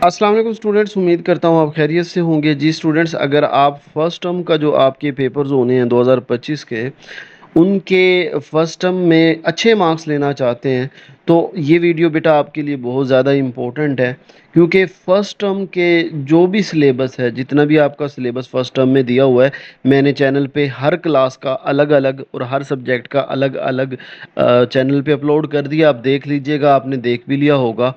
अस्सलाम वालेकुम स्टूडेंट्स, उम्मीद करता हूँ आप खैरियत से होंगे। जी स्टूडेंट्स, अगर आप फर्स्ट टर्म का जो आपके पेपर्स होने हैं 2025 के, उनके फर्स्ट टर्म में अच्छे मार्क्स लेना चाहते हैं तो ये वीडियो बेटा आपके लिए बहुत ज़्यादा इम्पोर्टेंट है। क्योंकि फ़र्स्ट टर्म के जो भी सिलेबस है, जितना भी आपका सिलेबस फ़र्स्ट टर्म में दिया हुआ है, मैंने चैनल पे हर क्लास का अलग अलग और हर सब्जेक्ट का अलग अलग चैनल पे अपलोड कर दिया। आप देख लीजिएगा, आपने देख भी लिया होगा।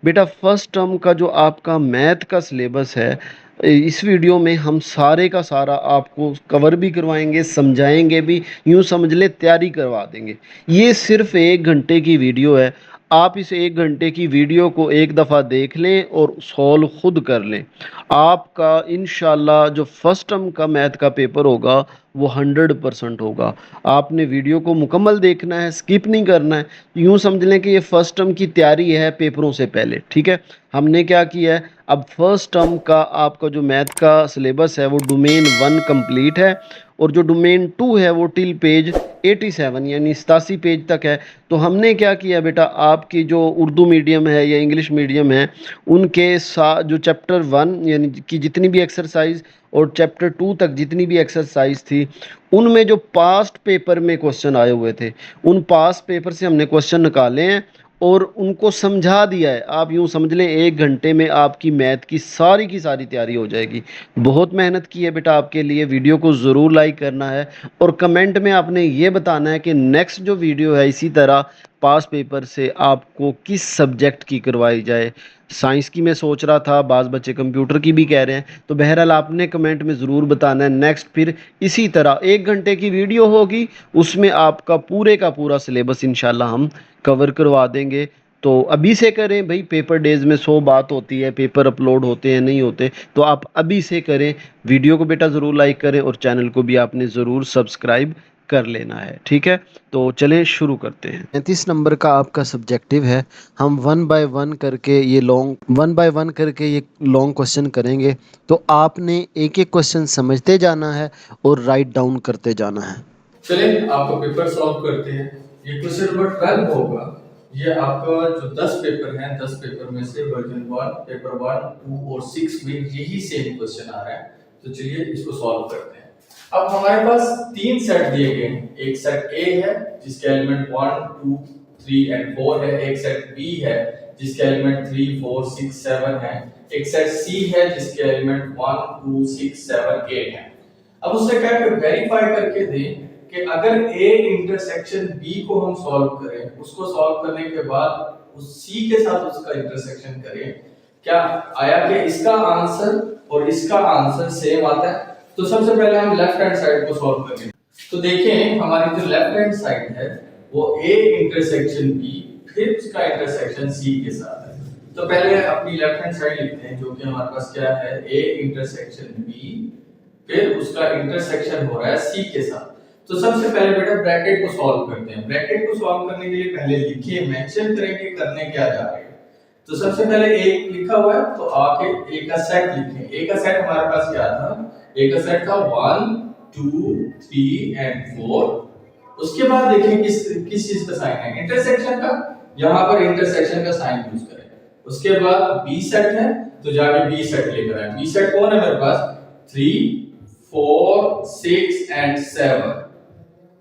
बेटा फर्स्ट टर्म का जो आपका मैथ का सिलेबस है, इस वीडियो में हम सारे का सारा आपको कवर भी करवाएंगे, समझाएंगे भी, यूँ समझ ले तैयारी करवा देंगे। ये सिर्फ 1 घंटे की वीडियो है। आप इस 1 घंटे की वीडियो को एक दफ़ा देख लें और सॉल्व खुद कर लें। आपका इंशाल्लाह जो फर्स्ट टर्म का मैथ का पेपर होगा वो 100% होगा। आपने वीडियो को मुकम्मल देखना है, स्किप नहीं करना है। यूँ समझ लें कि ये फर्स्ट टर्म की तैयारी है पेपरों से पहले। ठीक है, हमने क्या किया है, अब फर्स्ट टर्म का आपका जो मैथ का सिलेबस है वो डोमेन 1 कंप्लीट है, और जो डोमेन 2 है वो टिल पेज 87 यानी 87 पेज तक है। तो हमने क्या किया बेटा, आपकी जो उर्दू मीडियम है या इंग्लिश मीडियम है, उनके साथ जो चैप्टर 1 यानी कि जितनी भी एक्सरसाइज और चैप्टर 2 तक जितनी भी एक्सरसाइज थी, उनमें जो पास्ट पेपर में क्वेश्चन आए हुए थे, उन पास्ट पेपर से हमने क्वेश्चन निकाले हैं और उनको समझा दिया है। आप यूँ समझ लें 1 घंटे में आपकी मैथ की सारी तैयारी हो जाएगी। बहुत मेहनत की है बेटा आपके लिए। वीडियो को ज़रूर लाइक करना है और कमेंट में आपने ये बताना है कि नेक्स्ट जो वीडियो है इसी तरह पास पेपर से आपको किस सब्जेक्ट की करवाई जाए। साइंस की मैं सोच रहा था, बाज़ बच्चे कंप्यूटर की भी कह रहे हैं। तो बहरहाल आपने कमेंट में ज़रूर बताना है। नेक्स्ट फिर इसी तरह 1 घंटे की वीडियो होगी, उसमें आपका पूरे का पूरा सिलेबस इंशाल्लाह हम कवर करवा देंगे। तो अभी से करें भाई, पेपर डेज में 100 बात होती है, पेपर अपलोड होते हैं नहीं होते, तो आप अभी से करें। वीडियो को बेटा ज़रूर लाइक करें और चैनल को भी आपने ज़रूर सब्सक्राइब कर लेना है। ठीक है, तो चलें शुरू करते हैं। 35 नंबर का आपका सब्जेक्टिव है। हम वन बाय वन करके ये लॉन्ग क्वेश्चन करेंगे। तो आपने एक एक क्वेश्चन समझते जाना है और राइट डाउन करते जाना है। चलिए आपको पेपर सॉल्व करते हैं। ये क्वेश्चन नंबर 12 होगा। ये आपका जो 10 पेपर हैं, 10 पेपर में से वर्जन 1, पेपर 1, 2 और 6 में यही सेम क्वेश्चन आ रहा है। तो चलिए इसको सॉल्व करते हैं। अब हमारे पास 3 सेट दिए गए हैं। एक सेट ए है जिसके एलिमेंट 1, 2, 3 एंड 4 है। एक सेट बी है जिसके एलिमेंट 3, 4, 6, 7 है। एक सेट सी है जिसके एलिमेंट 1, 2, 6, 7, 8 है। अब उससे क्या वेरीफाई करके दें कि अगर ए इंटरसेक्शन बी को हम सॉल्व करें, उसको सॉल्व करने के बाद उस सी के साथ उसका इंटरसेक्शन करें, क्या आया कि इसका आंसर और इसका आंसर सेम आता है। तो सबसे पहले हम लेफ्ट हैंड साइड को सॉल्व करेंगे। तो देखें हमारी जो लेफ्ट हैंड साइड है वो ए इंटरसेक्शन बी फिर उसका इंटरसेक्शन सी के साथ है। तो पहले अपनी लेफ्ट हैंड साइड लिखते हैं, जो कि हमारे पास क्या है, ए इंटरसेक्शन बी फिर उसका इंटरसेक्शन हो रहा है सी के साथ। तो सबसे पहले बेटा ब्रैकेट को सॉल्व करते हैं। ब्रैकेट को सॉल्व करने के लिए पहले लिखिए, मेंशन करेंगे करने क्या जा रहे हैं। तो सबसे पहले एक लिखा हुआ है तो आके ए का सेट लिखें। ए का सेट हमारे पास क्या था, ए का सेट था 1, 2, 3 एंड 4। उसके बाद देखें किस चीज का साइन है, इंटरसेक्शन का। यहां पर इंटरसेक्शन का साइन यूज करें। उसके बाद बी सेट है तो जाके बी सेट लेकर आए। बी सेट कौन है मेरे पास, 3, 4, 6 एंड 7।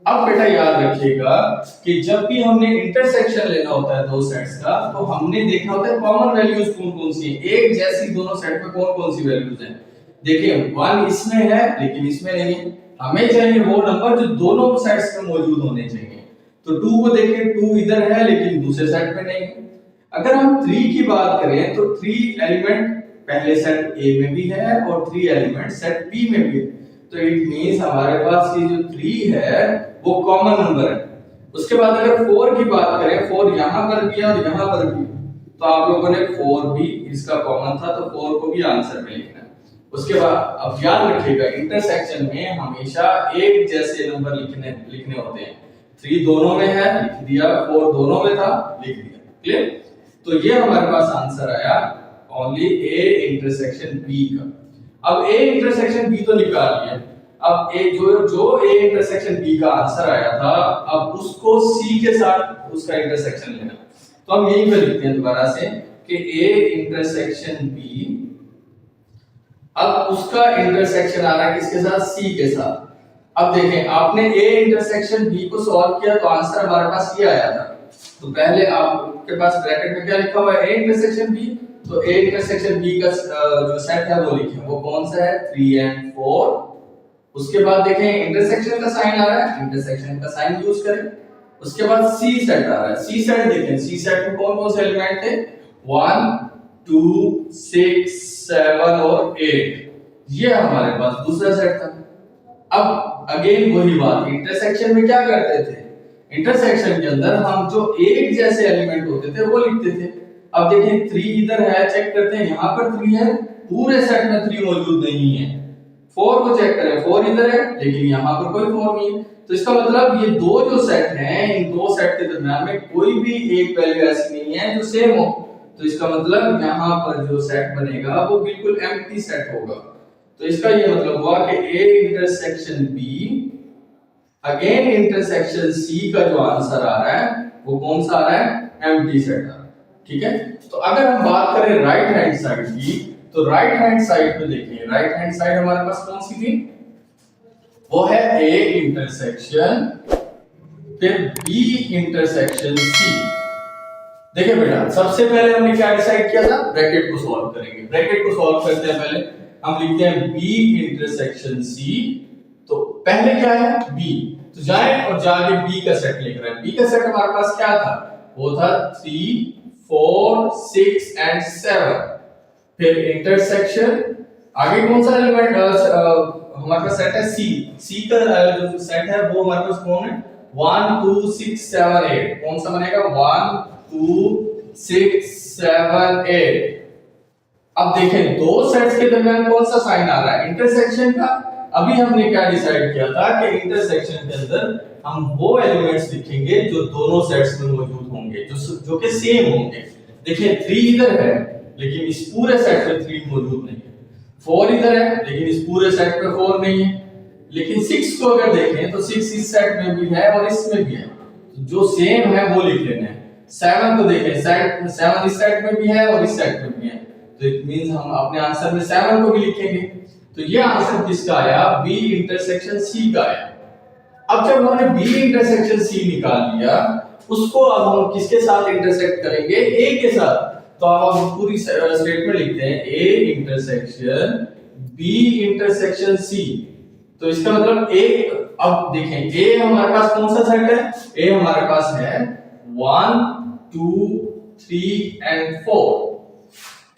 अब बेटा याद रखिएगा कि जब भी हमने इंटरसेक्शन लेना होता है दो सेट्स का, तो हमने देखना होता है कॉमन वैल्यूज कौन कौन सी है, एक जैसी दोनों सेट में कौन कौन सी वैल्यूज हैं। देखिए 1 इसमें है लेकिन इसमें नहीं है। हमें चाहिए वो नंबर जो दोनों सेट्स में मौजूद होने चाहिए। तो 2 को देखें, 2 इधर है लेकिन दूसरे सेट में नहीं है। अगर हम 3 की बात करें तो 3 एलिमेंट पहले सेट ए में भी है और 3 एलिमेंट सेट बी में भी है। तो इट मींस हमारे पास ये जो 3 है वो कॉमन नंबर है। उसके बाद अगर 4 की बात करें, 4 यहां पर भी है और यहां पर भी, तो आप लोगों ने 4 भी इसका कॉमन था तो 4 को भी आंसर में लिखना है। उसके बाद अब याद रखिएगा इंटरसेक्शन में हमेशा एक जैसे नंबर लिखने होते हैं। 3 दोनों में है लिख दिया, 4 दोनों में था लिख दिया। क्लियर। तो ये हमारे पास आंसर आया ओनली ए इंटरसेक्शन बी का। अब ए इंटरसेक्शन बी तो निकाल लिया। अब ए जो ए इंटरसेक्शन बी का आंसर आया था, अब उसको सी के साथ उसका इंटरसेक्शन लेना। तो हम यहीं पे लिखते हैं दोबारा से कि ए इंटरसेक्शन बी, अब उसका इंटरसेक्शन आ रहा है किसके साथ, सी के साथ। अब देखें आपने ए इंटरसेक्शन बी को सॉल्व किया तो आंसर हमारे पास ये आया था। तो पहले आपके पास ब्रैकेट में क्या लिखा हुआ है, ए इंटरसेक्शन बी, तो ए इंटरसेक्शन बी का जो सेट है वो लिखें, वो कौन सा है, 3 and 4। उसके बाद देखें इंटरसेक्शन का साइन आ रहा है, इंटरसेक्शन का साइन यूज करें। उसके बाद सी सेट आ रहा है, सी सेट देखें, सी सेट में कौन कौन से एलिमेंट थे, 1 2 6 7 और 8, ये हमारे पास दूसरा सेट था। अब अगेन वही बात, इंटरसेक्शन में क्या करते थे, इंटरसेक्शन के अंदर हम जो एक जैसे एलिमेंट होते थे वो लिखते थे। अब देखें 3 इधर है, चेक करते हैं, यहाँ पर 3 है, पूरे सेट में 3 मौजूद नहीं है। 4 को चेक करें, 4 इधर है लेकिन यहाँ पर कोई 4 नहीं है। तो इसका मतलब ये दो जो सेट हैं, इन दो सेट के दरमियान में कोई भी एक वैल्यू ऐसी नहीं है जो सेम हो। तो इसका मतलब यहाँ पर जो सेट बनेगा वो बिल्कुल एम्प्टी सेट होगा। तो इसका ये मतलब हुआ कि A intersection B again intersection C का जो आंसर आ रहा है वो कौन सा आ रहा है, एम्प्टी सेट आ रहा है। ठीक है, तो अगर हम बात करें राइट हैंड साइड की, तो राइट हैंड साइड पे देखिए, राइट हैंड साइड हमारे पास कौन सी थी, वो है ए इंटरसेक्शन फिर बी इंटरसेक्शन सी। देखिए बेटा सबसे पहले हमने क्या डिसाइड किया था, ब्रैकेट को सॉल्व करेंगे। ब्रैकेट को सॉल्व करते हैं, पहले हम लिखते हैं बी इंटरसेक्शन सी। तो पहले क्या है बी, तो जाए और जाके बी का सेट लिख रहे हैं। बी का सेट हमारे पास क्या था, वो था 3 4 6 and 7। फिर इंटरसेक्शन, आगे कौन सा एलिमेंट हमारे पास सेट है सी, सी का जो सेट है वो हमारे पास कौन है, 1 2 6 7 8। कौन सा बनेगा, 1 2 6 7 8। अब देखें दो सेट्स के दरमियान कौन सा साइन आ रहा है, इंटरसेक्शन का। अभी हमने क्या डिसाइड किया था कि इंटरसेक्शन के अंदर हम वो एलिमेंट्स लिखेंगे जो दोनों सेट्स में मौजूद होंगे, जो कि सेम होंगे। देखिए 3 इधर है लेकिन इस पूरे सेट में 3 मौजूद नहीं है, 4 इधर है लेकिन इस पूरे सेट में 4 नहीं है। लेकिन 6 को अगर देखें तो 6 इस सेट में भी है और इसमें भी है, तो जो सेम है वो लिख लेना है। 7 को देखें, 7 इस सेट में भी है और इस सेट में भी है, तो इट मींस हम अपने आंसर में 7 को भी लिखेंगे। तो ये आंसर किसका आया, बी इंटरसेक्शन सी का आया। अब जब हमने बी इंटरसेक्शन सी निकाल लिया, उसको अब हम किसके साथ इंटरसेक्ट करेंगे, ए के साथ। तो अब हम पूरी स्टेटमेंट लिखते हैं, A intersection B intersection C. तो इसका मतलब ए, अब देखें ए हमारे पास कौन सा सेट है, ए हमारे पास है 1 2 3 and 4।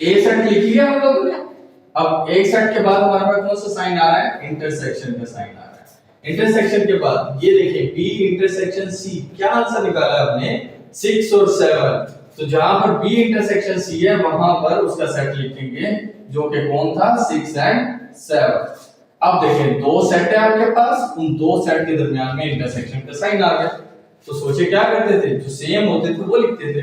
ए सेट लिख लिया हम लोगों ने। अब ए सेट के बाद हमारे पास कौन सा साइन आ रहा है, इंटरसेक्शन का साइन आ रहा है। इंटरसेक्शन के बाद ये देखिए बी इंटरसेक्शन सी, क्या आंसर निकाला हमने, 6 और 7। तो जहां पर बी इंटरसेक्शन सी है वहां पर उसका सेट लिखेंगे जो कि कौन था, 6 and 7। अब देखें दो सेट है आपके पास, उन दो सेट के दरमियान में इंटरसेक्शन का साइन आ गया। तो सोचे क्या करते थे, जो सेम होते थे वो लिखते थे।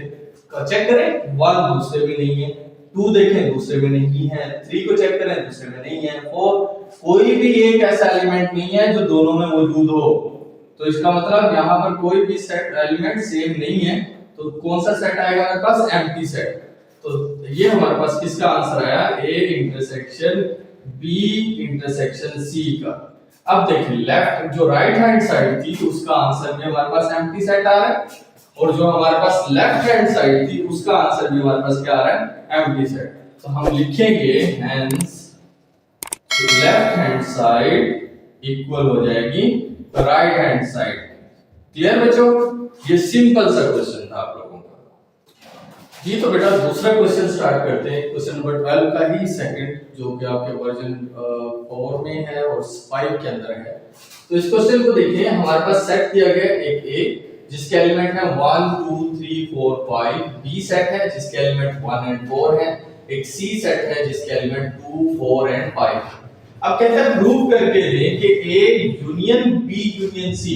चेक करें, 1 दूसरे में नहीं है, 2 देखें दूसरे में नहीं है, 3 को चेक करें दूसरे में नहीं है, 4 कोई भी एक ऐसा एलिमेंट नहीं है जो दोनों में मौजूद हो। तो इसका मतलब यहाँ पर कोई भी सेट एलिमेंट सेम नहीं है, तो कौन सा सेट आएगा हमारे पास, एम्प्टी सेट। तो ये हमारे पास किसका आंसर आया, A intersection B intersection C का। अब देखिए लेफ्ट जो राइट हैंड साइड थी उसका आंसर भी हमारे पास एम्प्टी सेट आ रहा है, और जो हमारे पास लेफ्ट हैंड साइड थी उसका आंसर भी हमारे पास क्या आ रहा है, एम्प्टी सेट। तो हम लिखेंगे hence left hand side equal हो जाएगी राइट हैंड साइड। क्लियर बच्चों, ये सिंपल सा क्वेश्चन था आप लोगों का। जी तो बेटा दूसरा क्वेश्चन स्टार्ट करते हैं, क्वेश्चन नंबर 12 का ही सेकंड, जो कि आपके वर्जन 4 में है और 5 के अंदर है। तो इस क्वेश्चन को देखिए, हमारे पास सेट दिया गया एक ए जिसके एलिमेंट है 1 2 3 4 5, बी सेट है जिसके एलिमेंट 1 and 4 है, एक सी सेट है जिसके एलिमेंट 2 4 and 5। अब कहते हैं प्रूव करके दें कि A union B union C,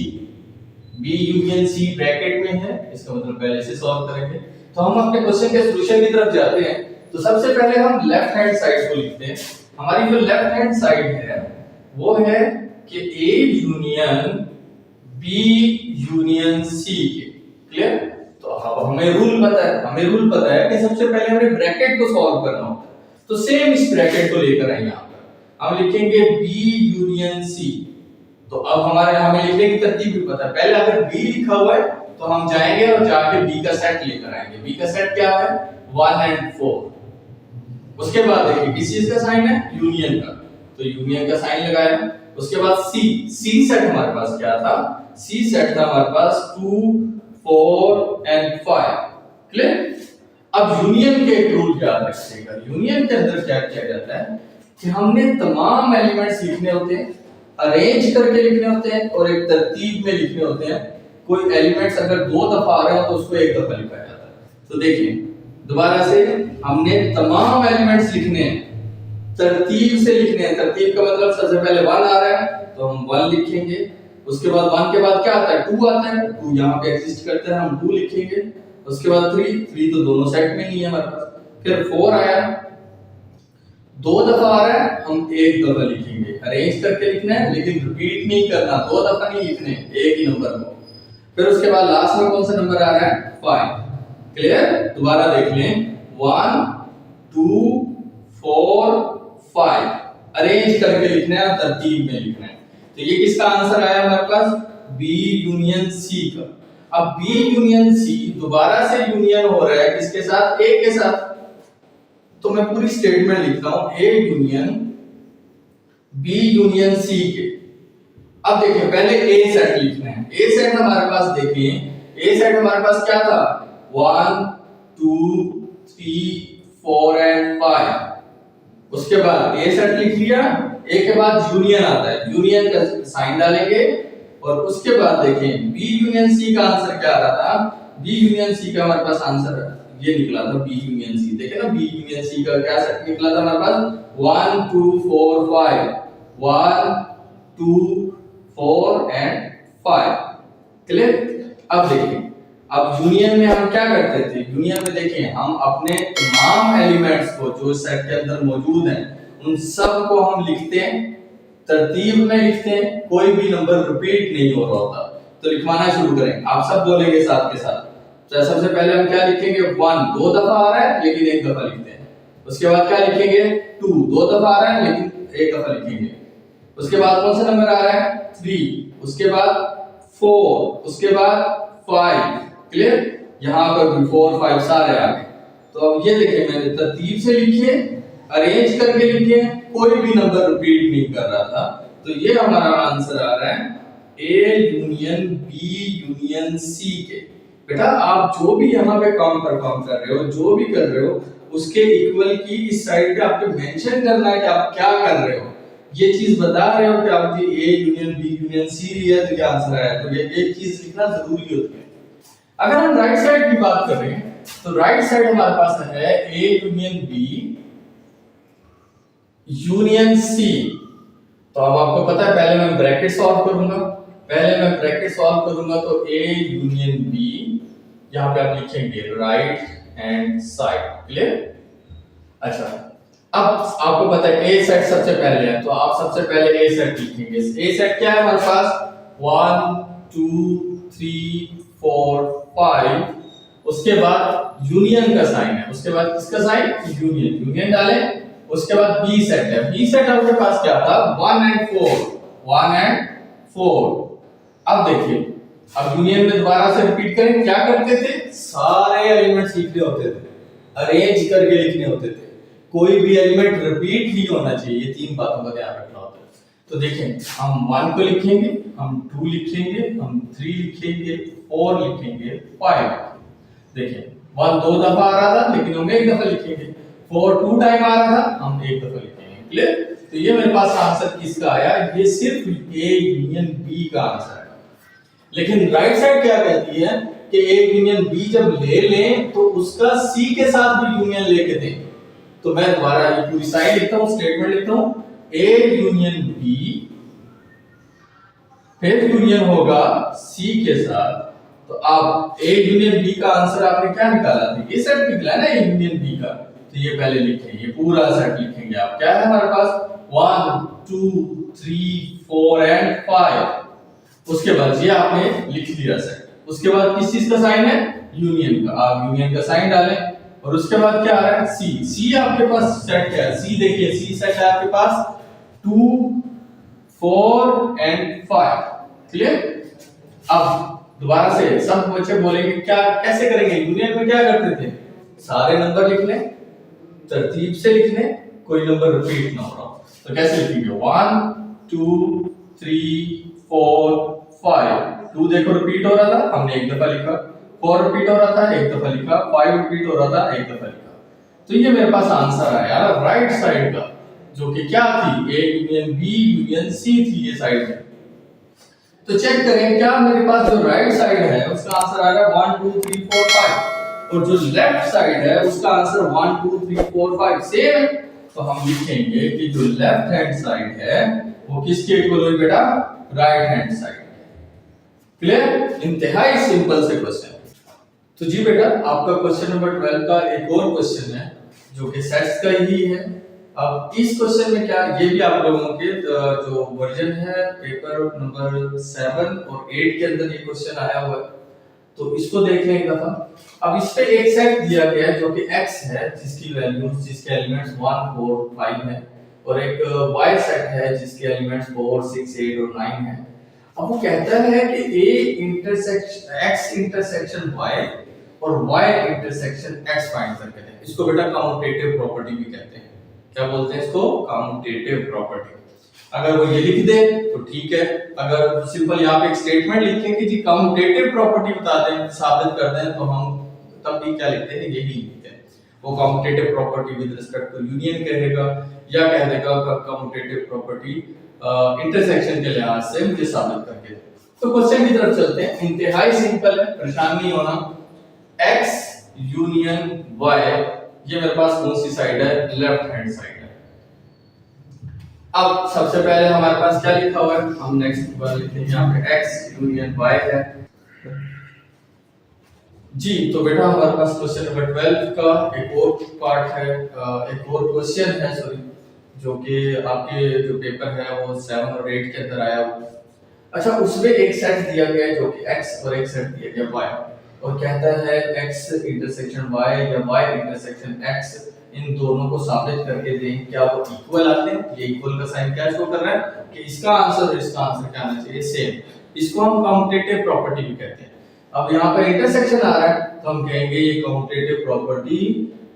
B union C bracket में है, इसका मतलब पहले से सॉल्व करेंगे। तो हम अपने क्वेश्चन के सॉल्यूशन की तरफ जाते हैं। तो सबसे पहले हम लेफ्ट हैंड साइड को लिखते हैं। हमारी जो लेफ्ट हैंड साइड है वो है कि A union B union C के। क्लियर, तो तो अब हमें रूल पता है कि सबसे पहले हमें ब्रैकेट को सॉल्व करना होता है। तो सेम इस ब्रैकेट को लेकर आए यहाँ पर हम लिखेंगे बी यूनियन सी। तो अब हमें लिखने की तरतीब भी पता है। पहले अगर बी लिखा हुआ है तो हम जाएंगे और जाके बी का सेट लेकर आएंगे। बी का सेट क्या है? 1 एंड 4। उसके बाद देखिए किस चीज का साइन है? यूनियन का, तो यूनियन का साइन लगाया। उसके बाद सी सेट हमारे पास क्या था? सी सेट था हमारे पास 2 4 एंड 5। क्लियर? अब यूनियन के एक रूल याद रखिएगा। यूनियन के अंदर क्या किया जाता है कि हमने तमाम एलिमेंट्स लिखने होते हैं, अरेंज करके लिखने होते हैं और एक तरतीब में लिखने होते हैं। कोई एलिमेंट्स अगर 2 दफा आ रहे हो तो उसको एक दफा लिखा जाता है। तो देखिए दोबारा से हमने तमाम एलिमेंट्स लिखने हैं, तरतीब से लिखने हैं। तरतीब का मतलब सबसे पहले 1 आ रहा है तो हम 1 लिखेंगे। उसके बाद 1 के बाद क्या आता है? 2 आता है, 2 यहाँ पे एग्जिस्ट करता है, हम 2 लिखेंगे। उसके बाद 3 तो दोनों सेट में नहीं है हमारे पास। फिर 4 आया, 2 दफा आ रहा है, हम एक दफा लिखेंगे। अरेंज करके लिखना है लेकिन रिपीट नहीं करना, 2 दफा नहीं लिखने, एक ही नंबर को। फिर उसके बाद लास्ट में कौन सा नंबर आ रहा है? 5। क्लियर? दोबारा देख लें, 1 2 4 5 अरेंज करके लिखना है, तरतीब में लिखना है। तो ये किसका आंसर आया हमारे पास? बी यूनियन सी का। अब बी यूनियन सी दोबारा से यूनियन हो रहा है किसके साथ? ए के साथ। तो मैं पूरी स्टेटमेंट लिखता हूं, A union B union C के। अब देखिए पहले ए सेट लिखना है। ए सेट हमारे पास देखिए, ए सेट हमारे पास क्या था? 1 2 3 4 एंड 5। उसके बाद ए सेट लिख लिया। ए के बाद यूनियन आता है, यूनियन का साइन डालेंगे। और उसके बाद देखें बी यूनियन सी का आंसर क्या आ रहा था? बी यूनियन सी का हमारे पास आंसर ये निकला था, बी यूनियन सी। देखे ना, बी यूनियन सी का क्या सेट निकला था हमारे पास? 1 2 4 5 1 2 4 एंड 5। क्लियर? अब देखिए, अब यूनियन में हम क्या करते थे? यूनियन में देखिए हम अपने तमाम एलिमेंट्स को जो सेट के अंदर मौजूद हैं उन सब को हम लिखते हैं, तरतीब में लिखते हैं, कोई भी नंबर रिपीट नहीं हो रहा होता। तो लिखवाना शुरू करें, आप सब बोलेंगे साथ के साथ। तो सबसे पहले हम क्या लिखेंगे? 1 2 दफा आ रहा है लेकिन एक दफा लिखते हैं। उसके बाद क्या लिखेंगे? 2 2 दफा आ रहा है लेकिन एक दफा लिखेंगे। उसके बाद कौन सा नंबर आ रहा है? 3। उसके बाद 4। उसके बाद 5। क्लियर? यहां पर भी 4 5 सारे आ गए। तो अब ये देखिए मैंने तरतीब से लिखे, अरेंज करके लिखे, कोई भी नंबर रिपीट नहीं कर रहा था। तो ये हमारा आंसर आ रहा है A union B union C के। बेटा आप जो भी यहाँ पे काम परफॉर्म कर रहे हो, जो भी कर रहे हो, उसके इक्वल की इस साइड पे आपको मेंशन करना है कि आप क्या कर रहे हो। ये चीज बता रहे हो कि आप A union B union C है तो क्या आंसर आया। तो ये एक चीज लिखना जरूरी होती है। अगर हम राइट साइड की बात करें तो राइट साइड हमारे पास है A union B union C. तो अब आपको पता है पहले मैं ब्रैकेट सॉल्व करूंगा। तो ए यूनियन बी, यहां पे आप लिखेंगे राइट हैंड साइड। क्लियर? अच्छा, अब आपको पता है ए सेट सबसे पहले है तो आप सबसे पहले ए सेट लिखेंगे। ए सेट क्या है हमारे पास? 1 2 3 4 5। उसके बाद यूनियन का साइन है, उसके बाद किसका साइन? यूनियन डालें। उसके बाद बी सेट है। बी सेट आपके पास क्या था? 1 एंड 4। अब देखिए, अब यूनियन में दोबारा से रिपीट करें, क्या करते थे? सारे एलिमेंट्स लिखने होते थे, अरेंज करके लिखने होते थे, कोई भी एलिमेंट रिपीट नहीं होना चाहिए। ये 3 बातों का ध्यान रखना होता है। तो देखें, हम 1 को लिखेंगे, हम 2 लिखेंगे, हम 3 लिखेंगे, 4 लिखेंगे, 5। देखिए 1 2 दफा आ रहा था लेकिन हम एक दफा लिखेंगे। 4 2 टाइम आ रहा था, हम एक दफा लिखेंगे। क्लियर? तो ये मेरे पास आंसर किसका आया? ये सिर्फ ए यूनियन बी का आंसर है। लेकिन राइट साइड क्या कहती है कि ए यूनियन बी जब ले लें तो उसका सी के साथ भी यूनियन लेके दें। तो मैं दोबारा ये पूरी साइड लिखता हूं, स्टेटमेंट लिखता हूं, ए यूनियन बी फिर यूनियन होगा सी के साथ। तो अब ए यूनियन बी का आंसर आपने क्या निकाला था? ये सेट निकला ना ए यूनियन बी का। तो ये पहले लिखेंगे, ये पूरा सेट लिखेंगे आप। क्या है हमारे पास? 1 2 3 4 एंड 5। उसके बाद ये आपने लिख लिया सेट। उसके बाद किस चीज का साइन है, यूनियन का, आप यूनियन का साइन डालें। और उसके बाद क्या आ रहा है, सी। सी आपके पास सेट क्या है, सी देखिए, सी सेट है आपके पास 2 4 एंड 5। क्लियर। अब दोबारा से सब बच्चे बोलेंगे क्या कैसे करेंगे, यूनियन में क्या करते थे, सारे नंबर लिख लें, तरतीब से लिख लें, कोई नंबर रिपीट ना हो रहा। तो कैसे लिखेंगे, 1 2 3 4 5। 2 देखो रिपीट हो रहा था, हमने एक दफा लिखा, 4 रिपीट हो रहा था, एक दफा लिखा, 5 रिपीट हो रहा था, एक दफा लिखा। तो ये मेरे पास आंसर आया राइट साइड का, जो कि क्या थी, A union B union C थी ये साइड में। तो चेक करें क्या मेरे पास जो राइट साइड है उसका आंसर आ रहा है 1 2 3 4 5, और जो लेफ्ट साइड है उसका आंसर 1 2 3 4 5 सेम है। तो हम लिखेंगे कि जो लेफ्ट हैंड साइड है वो किसके इक्वल हुई बेटा, राइट हैंड साइड। क्लियर, इंतहाई सिंपल से क्वेश्चन। तो जी बेटा आपका क्वेश्चन नंबर 12 का एक और क्वेश्चन है जो कि सेट्स का ही है। अब इस क्वेश्चन में क्या, ये भी आप लोगों के जो वर्जन है पेपर नंबर 7 और 8 के अंदर ये क्वेश्चन आया हुआ है, तो इसको देख लें एक दफा। अब इस पे एक सेट दिया गया है जो कि x है, जिसकी वैल्यूज, जिसके एलिमेंट्स 1 4 5 है, और एक y सेट है जिसके एलिमेंट्स 4 6 8 और 9 है। अब वो कहता है कि a intersection x intersection y और y इंटरसेक्शन x फाइंड करके दें। इसको बेटा कम्यूटेटिव प्रॉपर्टी भी कहते हैं। क्या बोलते हैं इसको, कम्यूटेटिव प्रॉपर्टी। अगर वो ये लिख दे तो ठीक है, अगर सिंपल यहाँ पे एक स्टेटमेंट लिखें कि जी कम्यूटेटिव प्रॉपर्टी बता दें, साबित कर दें, तो हम तब भी क्या लिखते हैं, यही लिखते हैं। वो commutative property with respect to union कहेगा, या कह देगा कम्यूटेटिव प्रॉपर्टी इंटरसेक्शन के लिहाज से मुझे साबित करके दे। तो क्वेश्चन की तरफ चलते हैं, इंतहाई सिंपल है, परेशान नहीं होना। x यूनियन y, ये मेरे पास कौन सी साइड है, लेफ्ट हैंड साइड है। अब सबसे पहले हमारे पास क्या लिखा हुआ है, हम नेक्स्ट बार लिखेंगे यहाँ पे x यूनियन y है जी। तो बेटा हमारे पास क्वेश्चन नंबर 12 का एक और पार्ट है, एक और क्वेश्चन है सॉरी, जो कि आपके जो पेपर है वो 7 और 8 के अंदर आया हुआ है। अच्छा, उसमें एक सेट दिया गया है जो कि x और एक सेट दिया गया y, और कहता है x इंटरसेक्शन y या y इंटरसेक्शन x, इन दोनों को साबित करके दें क्या वो इक्वल आते हैं। ये इक्वल का साइन क्या शो कर रहा है कि इसका आंसर और इसका आंसर क्या आना चाहिए, सेम। इसको हम कम्यूटेटिव प्रॉपर्टी भी कहते हैं। अब यहाँ पर इंटरसेक्शन आ रहा है तो हम कहेंगे ये कम्यूटेटिव प्रॉपर्टी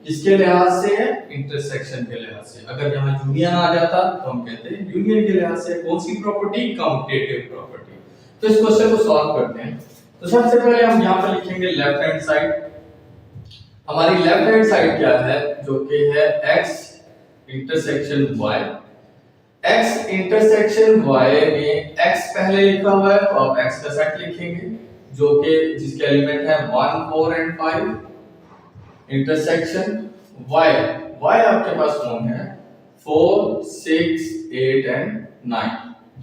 किसके लिहाज से है, इंटरसेक्शन के लिहाज से। अगर यहाँ यूनियन आ जाता तो हम कहते हैं यूनियन के लिहाज से। कौन सी प्रॉपर्टी, कम्यूटेटिव प्रॉपर्टी। तो इस क्वेश्चन को सॉल्व करते हैं। तो सबसे पहले हम यहाँ पर लिखेंगे लेफ्ट हैंड साइड। हमारी लेफ्ट हैंड साइड क्या है, जो कि है x intersection y। x intersection y में x पहले लिखा हुआ है तो आप x का सेट लिखेंगे, जो कि जिसके एलिमेंट है 1 4 एंड 5 इंटरसेक्शन y। y आपके पास कौन है, 4 6 8 एंड 9,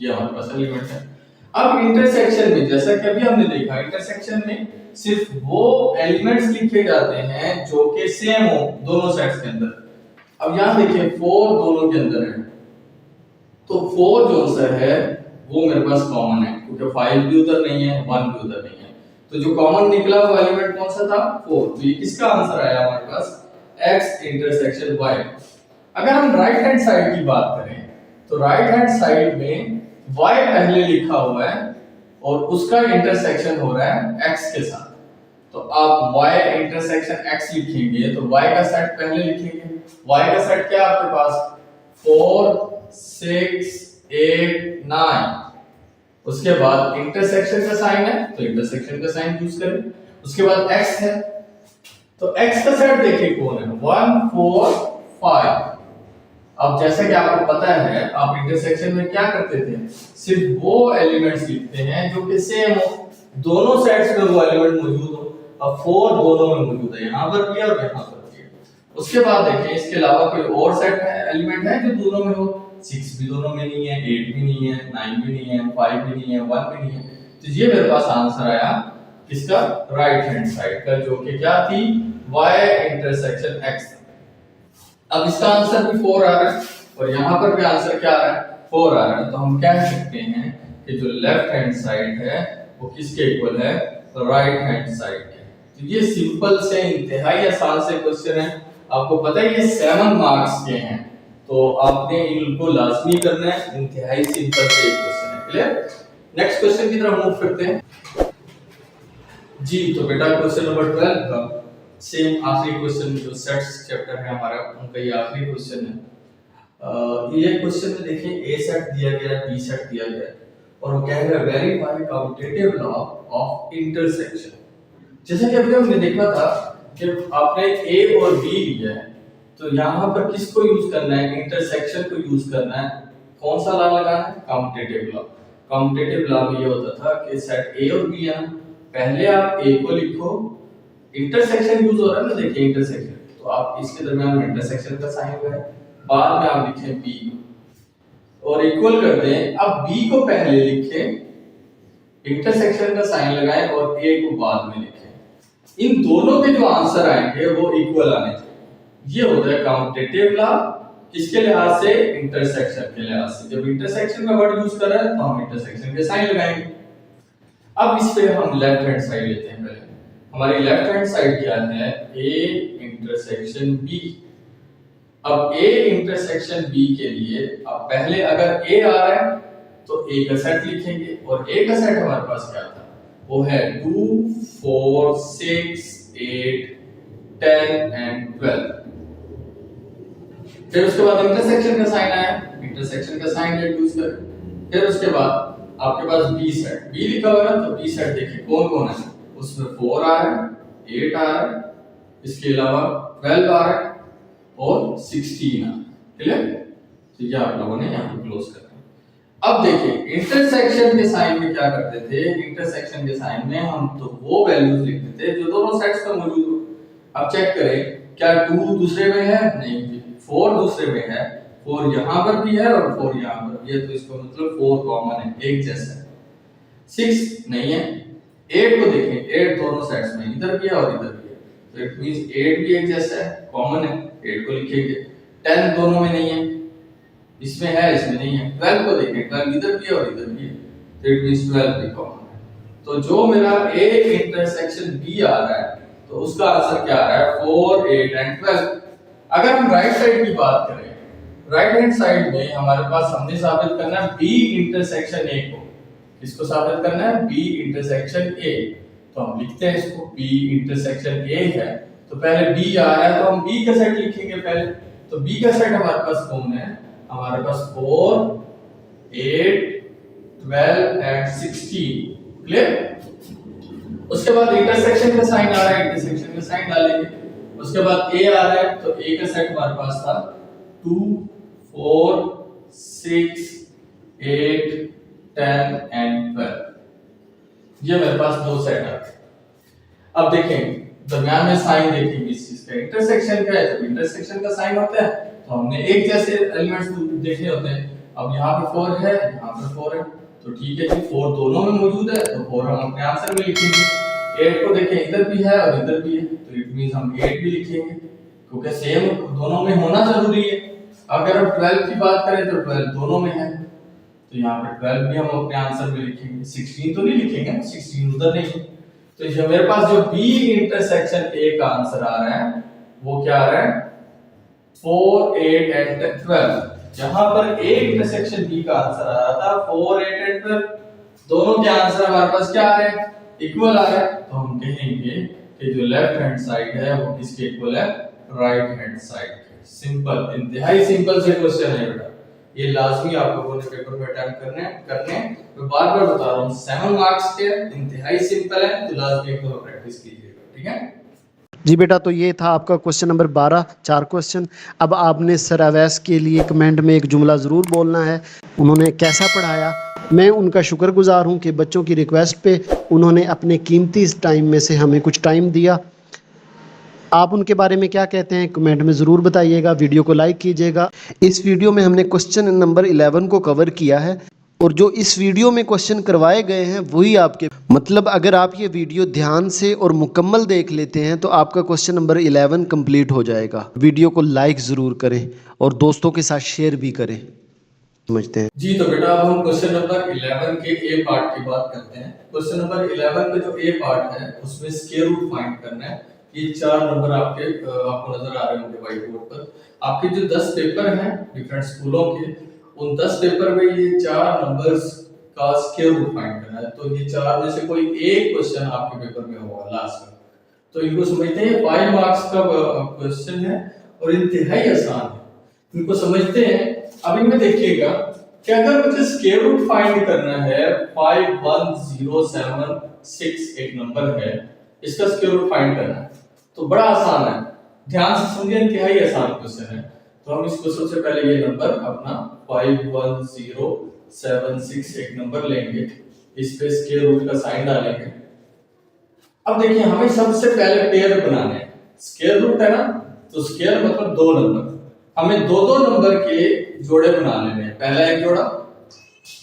ये हमारे पास एलिमेंट है। अब इंटरसेक्शन में जैसा कि अभी हमने देखा, इंटरसेक्शन में सिर्फ वो एलिमेंट्स लिखे जाते हैं जो कि सेम हो दोनों सेट्स के अंदर। अब यहां देखिए 4 दोनों के अंदर है, तो 4 जो आंसर है वो मेरे पास कॉमन है, क्योंकि 5 भी उधर नहीं है, 1 भी उधर नहीं है। तो जो कॉमन निकला वो एलिमेंट कौन सा था, 4। तो ये किसका आंसर आया हमारे पास, x इंटरसेक्शन y। अगर हम राइट हैंड साइड की बात करें तो राइट हैंड साइड में y पहले लिखा हुआ है और उसका इंटरसेक्शन हो रहा है x के साथ। तो आप y इंटरसेक्शन x लिखेंगे तो y का सेट पहले लिखेंगे। y का सेट क्या है आपके पास, 4 6 8 9। उसके बाद इंटरसेक्शन का साइन है तो इंटरसेक्शन का साइन यूज करें। उसके बाद x है तो x का सेट देखिए कौन है, 1 4 5। अब जैसा कि आपको पता है आप इंटरसेक्शन में क्या करते थे, सिर्फ वो एलिमेंट्स लिखते हैं जो कि सेम हो, दोनों सेट्स में वो एलिमेंट मौजूद हो। अब 4 दोनों में मौजूद है, यहां पर भी और यहां पर भी। उसके बाद देखिए इसके अलावा कोई और सेट है, एलिमेंट है जो दोनों में हो, 6 भी दोनों में नहीं है, 8 भी नहीं है, 9 भी नहीं है, 5 भी नहीं है, 1 भी नहीं है। तो ये मेरे पास आंसर आया किसका, राइट हैंड साइड का, जो कि क्या थी, y इंटरसेक्शन x। अब इसका आंसर भी 4 आ रहा है और यहाँ पर भी आंसर क्या आ रहा है, 4 आ रहा है। तो हम कह सकते हैं कि जो लेफ्ट हैंड साइड है वो किसके इक्वल है, राइट हैंड साइड के। तो ये सिंपल से इंतहाई आसान से क्वेश्चन है, आपको पता है ये 7 मार्क्स के हैं, तो आपने इनको लाजमी करना है। इंतहाई सिंपल से एक क्वेश्चन है। क्लियर? नेक्स्ट क्वेश्चन की तरफ मूव करते हैं जी। तो बेटा क्वेश्चन नंबर 12 का सेम आखिरी क्वेश्चन, जो सेट्स चैप्टर है हमारा, उनका ये आखिरी क्वेश्चन है। ये क्वेश्चन में देखिए ए सेट दिया गया है, बी सेट दिया गया है, और वो कह रहा है verify commutative law of intersection. जैसा कि अभी हमने देखा था कि आपने ए और बी लिया है, तो यहाँ पर किसको यूज करना है? इंटरसेक्शन को यूज करना है। कौन सा लॉ लगाना है? Commutative law. कम्यूटेटिव लॉ में ये होता था कि सेट ए और बी है, पहले आप ए को लिखो, इंटरसेक्शन यूज हो रहा है ना, देखिए इंटरसेक्शन, तो आप इसके दरमियान इंटरसेक्शन का साइन लगाएं, बाद में आप लिखें बी और इक्वल कर दें। अब बी को पहले लिखें, इंटरसेक्शन का साइन लगाएं और ए को बाद में लिखें। इन दोनों के जो आंसर आएंगे वो इक्वल आने चाहिए। ये होता है कम्यूटेटिव लॉ, किसके लिहाज से? इंटरसेक्शन के लिहाज से। जब इंटरसेक्शन का वर्ड यूज कर रहे हैं तो हम इंटरसेक्शन के साइन लगाएंगे। अब इस पे हम लेफ्ट हैंड साइड लेते हैं। पहले हमारी लेफ्ट हैंड साइड क्या है? A intersection B. अब ए इंटरसेक्शन बी के लिए अब पहले अगर ए आ रहा है तो ए का सेट लिखेंगे, और ए का सेट हमारे पास क्या था? वो है 2 4 6 8 10 एंड 12। फिर उसके बाद इंटरसेक्शन का साइन आया, इंटरसेक्शन का साइन यूज करें। फिर उसके बाद आपके पास बी सेट, बी लिखा हुआ है ना, तो बी सेट देखिए कौन कौन है। उसमें 4 आ रहा है, 8 आ रहा है, इसके अलावा 12 आ रहा है और 16 आ रहा है। क्लियर? तो ये आप लोगों ने यहाँ क्लोज कर दिया। अब देखिए इंटरसेक्शन के साइन में क्या करते थे? इंटरसेक्शन के साइन में हम तो वो वैल्यूज लिखते थे जो दोनों सेट्स में मौजूद हो। अब चेक करें, क्या 2 दूसरे में है? नहीं, 4 दूसरे में है, 4 यहाँ पर भी है और 4 यहाँ पर भी है, तो इसको मतलब 4 कॉमन है, एक जैसा है। 6 नहीं है। 8 को देखें, 8 दोनों सेट्स में इधर भी है और इधर भी है, तो इट मींस 8 भी एक जैसा है, कॉमन है, 8 को लिखेंगे। 10 दोनों में नहीं है, इसमें है इसमें नहीं है। 12 को देखें, 12 इधर भी है और इधर भी है, तो इट मींस 12 भी कॉमन है। तो जो मेरा ए इंटरसेक्शन बी आ रहा है, तो उसका आंसर क्या आ रहा है? 4 8 एंड 12। अगर हम राइट साइड की बात करें, राइट हैंड साइड में हमारे पास हमने साबित करना है बी इंटरसेक्शन ए को। किसको साबित करना है? B intersection A. तो हम लिखते हैं इसको, बी इंटरसेक्शन ए है, तो पहले बी आ रहा है तो हम बी का सेट लिखेंगे पहले। तो बी का सेट हमारे पास कौन है? हमारे पास 4 8 12 एंड 16। क्लियर? उसके बाद इंटरसेक्शन का साइन आ रहा है, इंटरसेक्शन का साइन डालेंगे। उसके बाद ए आ रहा है, तो ए का सेट हमारे पास था 2 4 6 8 10 एंड 12। ये मेरे पास दो सेट आ गए। अब देखें दरमियान में साइन देखेंगे इस चीज का, इंटरसेक्शन का है, जब इंटरसेक्शन का साइन होता है तो हमने एक जैसे एलिमेंट्स देखने होते हैं। अब यहाँ पे 4 है, यहाँ पे 4 है, तो ठीक है जी, 4 दोनों में मौजूद है, तो 4 हम अपने आंसर में लिखेंगे। 8 को देखें, इधर भी है और इधर भी है, तो इट मींस हम 8 भी लिखेंगे, क्योंकि सेम दोनों में होना जरूरी है। अगर हम 12 की बात करें तो 12 दोनों में है, तो यहाँ पे 12 भी हम अपने आंसर में लिखेंगे। 16 तो नहीं लिखेंगे ना, 16 उधर नहीं है। तो ये मेरे पास जो बी इंटरसेक्शन ए का आंसर आ रहा है वो क्या आ रहा है? 4 8 एंड 12। जहां पर ए इंटरसेक्शन बी का आंसर आ रहा था 4 8 एंड 12, दोनों के आंसर हमारे पास क्या आ रहे हैं? इक्वल आ रहे हैं। तो हम कहेंगे कि जो लेफ्ट हैंड साइड है वो किसके इक्वल है? राइट हैंड साइड के। सिंपल, इंतहाई सिंपल से क्वेश्चन है बेटा, ये लाजमी आप लोगों ने पेपर में अटेम्प्ट करने। मैं बार-बार बता रहा हूं 7 मार्क्स के, इंतहाई सिंपल है, तो लाजमी एक बार प्रैक्टिस कीजिएगा, ठीक है? जी बेटा, तो ये था आपका क्वेश्चन नंबर 12, 4 क्वेश्चन। अब आपने सर अवैस के लिए कमेंट में एक जुमला ज़रूर बोलना है, उन्होंने कैसा पढ़ाया। मैं उनका शुक्रगुजार हूँ कि बच्चों की रिक्वेस्ट पे उन्होंने अपने कीमती इस टाइम में से हमें कुछ टाइम दिया। आप उनके बारे में क्या कहते हैं कमेंट में ज़रूर बताइएगा, वीडियो को लाइक कीजिएगा। इस वीडियो में हमने क्वेश्चन नंबर 11 को कवर किया है, और जो इस वीडियो में क्वेश्चन करवाए गए हैं वही आपके, मतलब अगर आप ये वीडियो ध्यान से और मुकम्मल देख लेते हैं तो आपका क्वेश्चन नंबर 11 कंप्लीट हो जाएगा। वीडियो को लाइक ज़रूर करें और दोस्तों के साथ शेयर भी करें। समझते हैं। जी तो बेटा अब हम क्वेश्चन नंबर 11 के ए पार्ट की बात करते हैं। क्वेश्चन नंबर 11 का जो ए पार्ट है उसमें स्क्वायर रूट फाइंड करना है। ये चार नंबर आपको नजर आ रहे होंगे व्हाइट बोर्ड पर। आपके जो 10 पेपर हैं डिफरेंट स्कूलों के, उन 10 पेपर में ये चार नंबर्स का स्क्वायर रूट फाइंड करना है। तो ये चार में से कोई एक क्वेश्चन आपके पेपर में होगा लास्ट में। तो इनको समझते हैं, 5 मार्क्स का क्वेश्चन है और इंतहाई आसान है, इनको समझते हैं। अब इनमें देखिएगा कि अगर मुझे स्क्वायर रूट फाइंड करना है 51076 एक नंबर है, इसका स्क्वायर रूट फाइंड करना है तो बड़ा आसान है। ध्यान से समझिए, इंतहाई आसान क्वेश्चन है। तो हम इसको सबसे पहले ये नंबर अपना 51076 एक नंबर लेंगे, इस पे स्क्वायर रूट का साइन डालेंगे। अब देखिए हमें सबसे पहले पेयर बनाने हैं। स्क्वायर रूट है ना, तो स्क्वायर मतलब दो नंबर, हमें दो दो नंबर के जोड़े बना लेने हैं। पहला एक जोड़ा,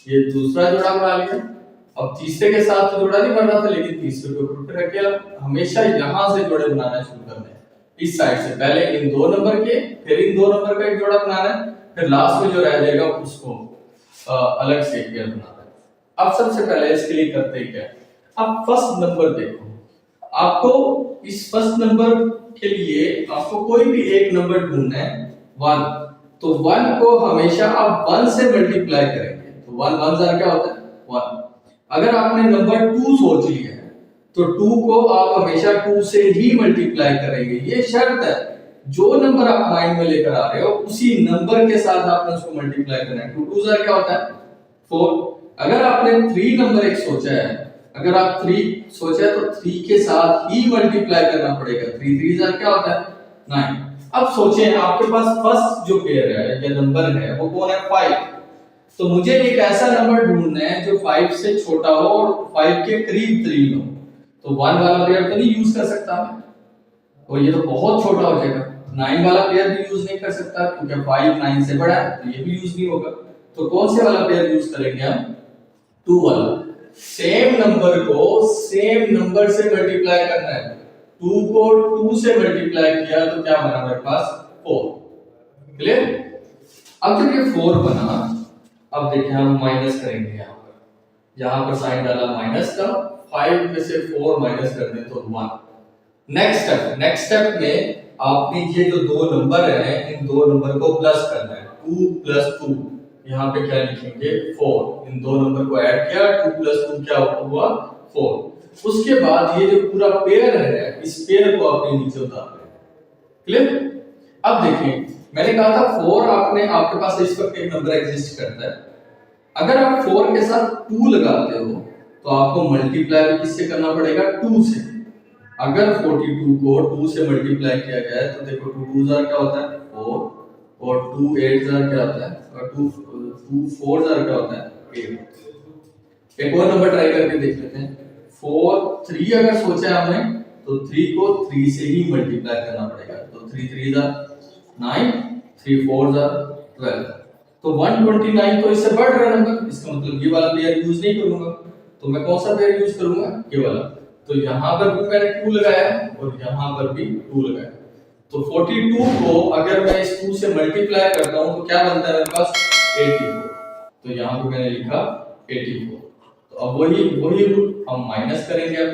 ये दूसरा जोड़ा बना लिया। अब तीसरे के साथ तो जोड़ा नहीं बन रहा था, लेकिन तीसरे को ऊपर रख के हमेशा यहां से जोड़े बनाना शुरू करने हैं। इस साइड से पहले इन दो नंबर के, फिर इन दो नंबर का एक जोड़ा बनाना है, फिर लास्ट में जो रह जाएगा उसको अलग से एक पेयर बनाना है। अब सबसे पहले इसके लिए करते हैं क्या, आप फर्स्ट नंबर देखो। आपको इस फर्स्ट नंबर के लिए आपको कोई भी एक नंबर ढूंढना है, 1। तो 1 को हमेशा आप 1 से मल्टीप्लाई करेंगे, तो 1 1 जार क्या होता है 1। अगर आपने नंबर 2 सोच लिया है तो 2 को आप हमेशा 2 से ही मल्टीप्लाई करेंगे। ये शर्त है, जो नंबर आप माइंड में लेकर आ रहे हो उसी नंबर के साथ आपने उसको मल्टीप्लाई करना है। 2 2 जार क्या होता है 4। अगर आपने 3 नंबर एक सोचा है, अगर आप 3 सोचा है तो 3 के साथ ही मल्टीप्लाई करना पड़ेगा। 3 3 जार क्या होता है 9। अब सोचें आपके पास फर्स्ट जो पेयर है या नंबर है वो कौन है 5। तो मुझे एक ऐसा नंबर ढूंढना है जो 5 से छोटा हो और 5 के करीब 3 हो। तो 1 वाला पेयर तो नहीं यूज कर सकता मैं, और ये तो बहुत छोटा हो जाएगा। 9 वाला पेयर भी यूज नहीं कर सकता क्योंकि 5 9 से बड़ा है, तो ये भी यूज नहीं होगा। तो कौन से वाला पेयर यूज करेंगे हम, 2 वाला। सेम नंबर को सेम नंबर से मल्टीप्लाई करना है। 2 को 2 से मल्टीप्लाई किया तो क्या बना मेरे पास 4। क्लियर। अब जब ये 4 बना, अब देखिए हम माइनस करेंगे यहां पर साइन डाला माइनस का, 5 में से 4 माइनस कर दें तो 1। नेक्स्ट स्टेप में आपने ये जो दो नंबर है इन दो नंबर को प्लस करना है। 2 प्लस 2, यहाँ पे क्या लिखेंगे 4। इन दो नंबर को ऐड किया, 2 प्लस 2 क्या हुआ 4। उसके बाद ये जो पूरा पेयर है इस पेयर को आपने नीचे उतार दें। क्लियर। अब देखिए मैंने कहा था 4 आपके पास इस वक्त एक नंबर एग्जिस्ट करता है। अगर आप 4 के साथ 2 लगाते हो तो आपको मल्टीप्लाई भी किससे करना पड़ेगा 2 से। अगर 42 को 2 से मल्टीप्लाई किया गया है तो देखो 2 2 जार क्या होता है 4, और 2 8 जार क्या होता है, और 2 4 जार क्या होता है 8। एक और नंबर ट्राई करके देख लेते हैं। 4 3 अगर सोचा है हमने तो 3 को 3 से ही मल्टीप्लाई करना पड़ेगा। तो 3 3 जार 9, 3 4 जार 12। तो 129 तो इससे बढ़ रहा है नंबर, इसका मतलब ये वाला पेयर यूज नहीं करूंगा। तो मैं कौन सा पेयर यूज करूंगा, ये वाला। तो यहां पर भी मैंने 2 लगाया और यहां पर भी 2 लगाया। तो 42 को अगर मैं इस 2 से मल्टीप्लाई करता हूं तो क्या बनता है मेरे पास 84। तो यहां पे मैंने लिखा 84। तो अब वही रूल हम माइनस करेंगे। अब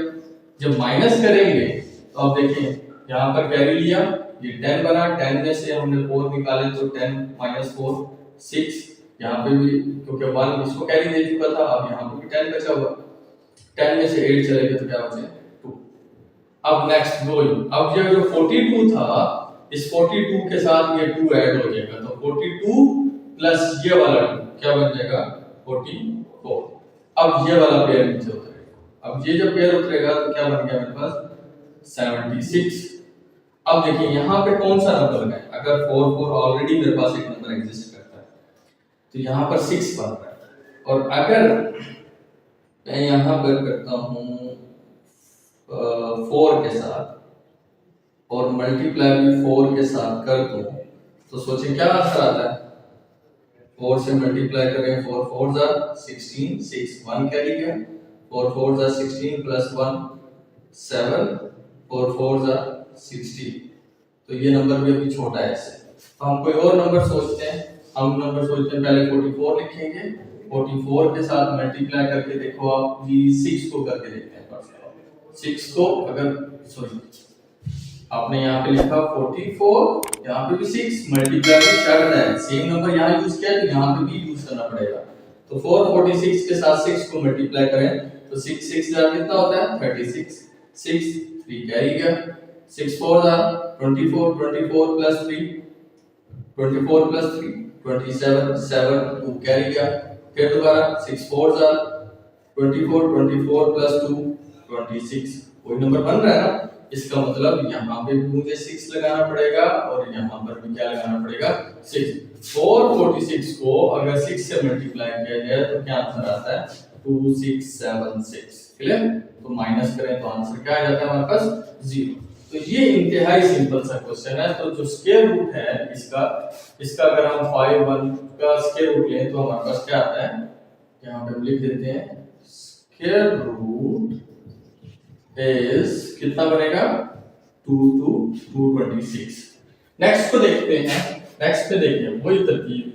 जब माइनस करेंगे तो अब देखिए यहां पर कैरी लिया, ये 10 बना, 10 में से हमने 4 निकाले तो 10 - 4 6। यहाँ पे भी क्योंकि 1 इसको कैरी दे चुका था, अब यहाँ पे भी 10 बचा हुआ। 10 में से 8 चले गए तो क्या बचे 2। अब नेक्स्ट रोल, अब ये जो 42 था इस 42 के साथ ये 2 ऐड हो जाएगा। तो 42 प्लस ये वाला 2 क्या बन जाएगा 44। अब ये वाला पेयर नीचे उतरेगा। अब ये जब पेयर उतरेगा तो क्या बन गया मेरे पास 76। अब देखिए यहाँ पे कौन सा नंबर है, अगर 4 4 ऑलरेडी मेरे पास एक नंबर एग्जिस्ट करता है तो यहाँ पर 6 बन रहा है। और अगर मैं यहाँ पर करता हूँ 4 के साथ और मल्टीप्लाई भी 4 के साथ कर दूं तो सोचिए क्या आंसर आता है। 4 से मल्टीप्लाई करें 4 4 जार 16, 6 1 कैरी गया, 4 4 जार 16 प्लस 1 7, 4 4 जार 60। तो ये नंबर भी अभी छोटा है इससे, तो हम कोई और नंबर सोचते हैं। हम नंबर सोचते हैं पहले 44 लिखेंगे, 44 के साथ मल्टीप्लाई करके देखो आप, ये 6 को करके देखते हैं फर्स्ट। 6 को अगर सॉरी आपने यहाँ पे लिखा 44, यहाँ पे भी 6 मल्टीप्लाई की शर्त है, सेम नंबर यहाँ यूज किया तो यहाँ पे भी यूज करना पड़ेगा। तो 446 के साथ 6 को मल्टीप्लाई करें तो 6 6 जा कितना होता है 36, 6 3 कैरी गया, 6 4 जा 24, 24 प्लस 3 24 प्लस 3 27, 7 2 कैरी गया, फिर दोबारा 6 4 जा 24, 24 प्लस 2 26, वही नंबर बन रहा है ना। इसका मतलब यहाँ पे भी मुझे 6 लगाना पड़ेगा और यहाँ पर भी क्या लगाना पड़ेगा 6। 446 को अगर 6 से मल्टीप्लाई किया जाए तो क्या आंसर आता है 2676। क्लियर? तो माइनस करें तो आंसर क्या आ जाता है हमारे पास 0। तो ये इंतहाई सिंपल सा क्वेश्चन है। तो जो स्क्वायर रूट है इसका अगर हम 5 1 का स्क्वायर रूट लें तो हमारे पास क्या आता है, यहाँ पे हम लिख देते हैं स्क्वायर रूट इज कितना बनेगा 2 to 226। नेक्स्ट को देखते हैं। नेक्स्ट पे देखिए वही तरकीब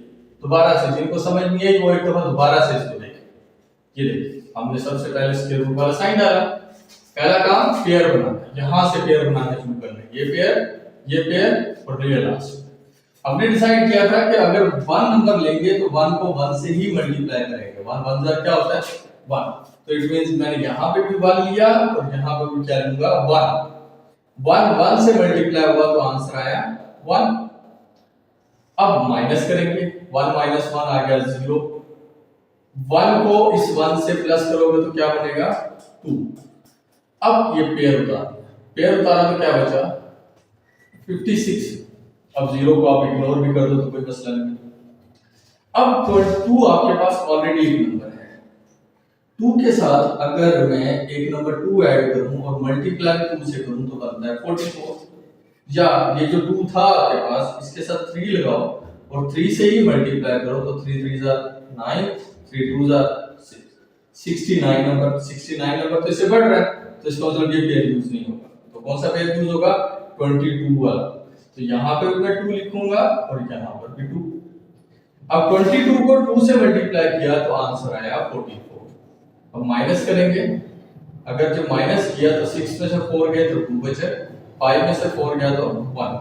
दोबारा से, जिनको समझ नहीं आई वो एक दफा दोबारा से इसको देखें। ये देखिए हमने सबसे पहले स्क्वायर रूट वाला साइन डाला, पहला काम पेयर बनाना, यहां से पेयर बनाने शुरू करना, ये पेयर और ये लास्ट। हमने डिसाइड किया था कि अगर 1 नंबर लेंगे तो 1 को 1 से ही मल्टीप्लाई करेंगे। 1 1 जा क्या होता है 1, तो इट मींस मैंने यहां पे भी 1 लिया और यहां पे भी क्या लूंगा 1। 1 1 से मल्टीप्लाई हुआ तो आंसर आया 1। अब माइनस करेंगे, 1 माइनस 1 आ गया 0। 1 को इस 1 से प्लस करोगे तो क्या बनेगा 2। अब ये पेयर उतारा तो क्या बचा 56। अब 0 को आप इग्नोर भी कर दो तो कोई मसला नहीं। अब 2 आपके पास ऑलरेडी एक नंबर है, 2 के साथ अगर मैं एक नंबर 2 ऐड करूं और मल्टीप्लाई 2 से करूं तो बनता है 44। या ये जो 2 था आपके पास इसके साथ 3 लगाओ और 3 से ही मल्टीप्लाई करो तो 3 3 जा 9, 3 2 जा 69 नंबर। 69 नंबर तो इससे बढ़ रहा है तो इसका मतलब ये पेयर यूज नहीं होगा। तो कौन सा पेयर यूज होगा 22 वाला। तो यहाँ पे भी मैं 2 लिखूंगा और यहाँ पर भी 2। अब 22 को 2 से मल्टीप्लाई किया तो आंसर आया 44। अब माइनस करेंगे, अगर जब माइनस किया तो 6 में से 4 गए तो 2 बचे, 5 में से 4 गया तो 1।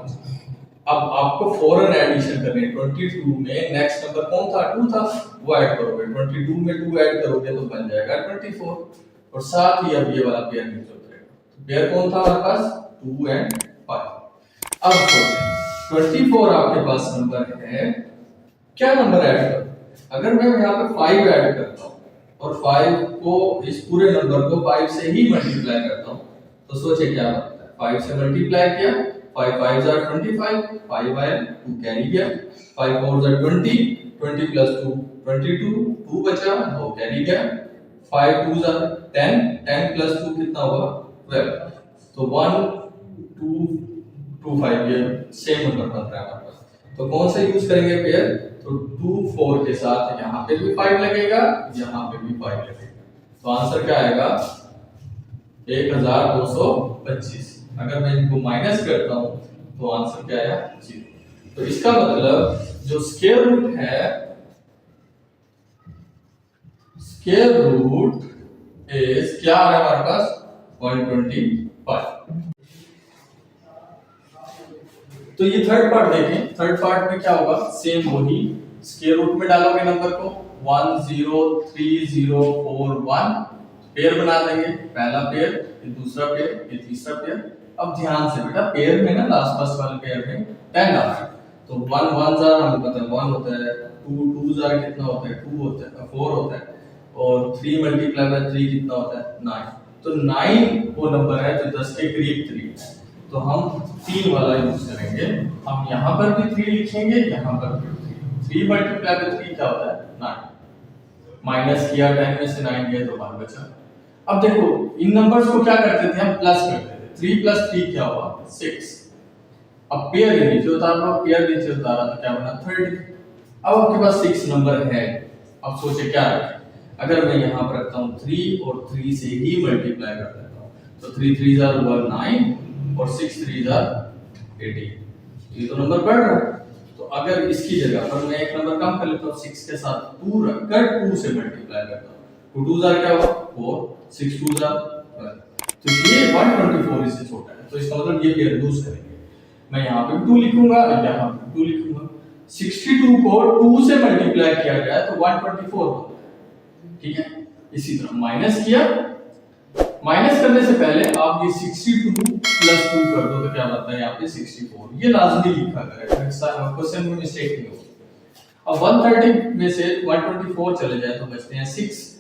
अब आपको फौरन एडिशन करनी है। 22 में नेक्स्ट नंबर कौन था 2 था, वो ऐड करोगे। 22 में 2 ऐड करोगे तो बन जाएगा 24 और साथ ही अब ये वाला पेयर नीचे उतरेगा। तो पेयर कौन था हमारे पास 2 एंड 5। अब सोचें 24 आपके पास नंबर है, क्या नंबर ऐड करूं। अगर मैं यहाँ पे 5 ऐड करता हूँ और 5 को इस पूरे नंबर को 5 से ही मल्टीप्लाई करता हूँ तो सोचे क्या बनता है। 5 से मल्टीप्लाई किया, 5 5 are 25, 5 आया 2 कैरी गया, 5 4 are 20, 20 plus 2 22, 2 बचा 2 कैरी गया, 5 2 are 10, 10 plus 2 कितना होगा 12। तो 1 2 2 5 ये सेम नंबर बन रहा है हमारे पास। तो कौन सा यूज करेंगे पेयर, तो 2 4 के साथ यहाँ पे भी 5 लगेगा, यहाँ पे भी 5 लगेगा। तो आंसर क्या आएगा 1225। अगर मैं इनको माइनस करता हूं तो आंसर क्या आया 0। तो इसका मतलब जो स्क्वायर रूट है, स्क्वायर रूट इज क्या आ रहा है हमारे पास 125। तो ये थर्ड पार्ट देखें। थर्ड पार्ट में क्या होगा, सेम वही स्क्वायर रूट में डालोगे नंबर को 1 0 3 0 4 1, पेयर बना देंगे, पहला पेयर, ये दूसरा पेयर, ये तीसरा पेयर। अब ध्यान से बेटा पेयर में ना लास्ट फर्स्ट वाले पेयर में 10 आता है तो 1 1 जार हमें पता है 1 होता है, 2 2 जार कितना होता है 2 होता है 4 होता है, और 3 मल्टीप्लाई बाय 3 कितना होता है 9। तो 9 वो नंबर है जो 10 के करीब 3 है। तो हम 3 वाला यूज करेंगे। हम यहाँ पर भी 3 लिखेंगे, यहाँ पर भी 3 मल्टीप्लाई बाय 3 क्या होता है 9। माइनस किया 10 में से 9 गए तो 1 बचा। अब देखो इन नंबर्स को क्या करते थे हम प्लस करते थे, 3 प्लस 3 क्या हुआ 6। अब पेयर नीचे उतारना, पेयर नीचे उतारा तो क्या बना 30। अब आपके पास 6 नंबर है। अब सोचे क्या रखें, अगर मैं यहाँ पर रखता हूँ 3 और 3 से ही मल्टीप्लाई कर देता हूँ तो 3 3 9 और 6 3 18। ये तो नंबर बढ़ रहा है। तो अगर इसकी जगह पर मैं एक नंबर कम कर लेता हूँ, 6 के साथ 2 रखकर 2 से मल्टीप्लाई करता हूँ, 2 2 क्या हुआ 4, 6 2 12, तो ये 124 इससे छोटा है, तो इसका मतलब ये पेयर लूज करेंगे। मैं यहाँ पे 2 लिखूंगा, यहाँ पे 2 लिखूंगा। 62 को 2 से मल्टीप्लाई किया जाए तो 124 होता है, ठीक है। इसी तरह माइनस किया, माइनस करने से पहले आप ये 62 प्लस 2 कर दो तो क्या बनता है यहाँ पे 64। ये लाजमी लिखा करें, क्वेश्चन में मिस्टेक नहीं होगी। अब 130 में से 124 चले जाए तो बचते हैं 6।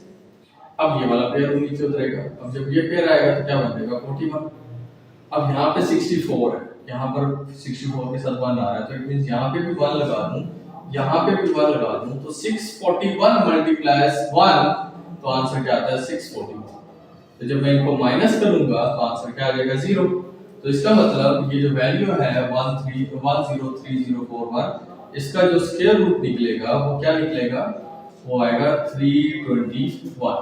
अब ये वाला पेयर नीचे उतरेगा, अब जब ये पेयर आएगा तो क्या बनेगा 41। अब यहाँ पे 64 है, यहाँ पर 64 के साथ 1 आ रहा है, तो इट मींस यहाँ पे भी 1 लगा दूं, यहाँ पे भी 1 लगा दूं, तो 641 मल्टीप्लाइज 1, तो आंसर क्या आता है 641। तो जब मैं इनको माइनस करूंगा तो आंसर क्या आ जाएगा 0। तो इसका मतलब ये जो वैल्यू है 103041, इसका जो स्क्वायर रूट निकलेगा वो क्या निकलेगा, वो आएगा 321।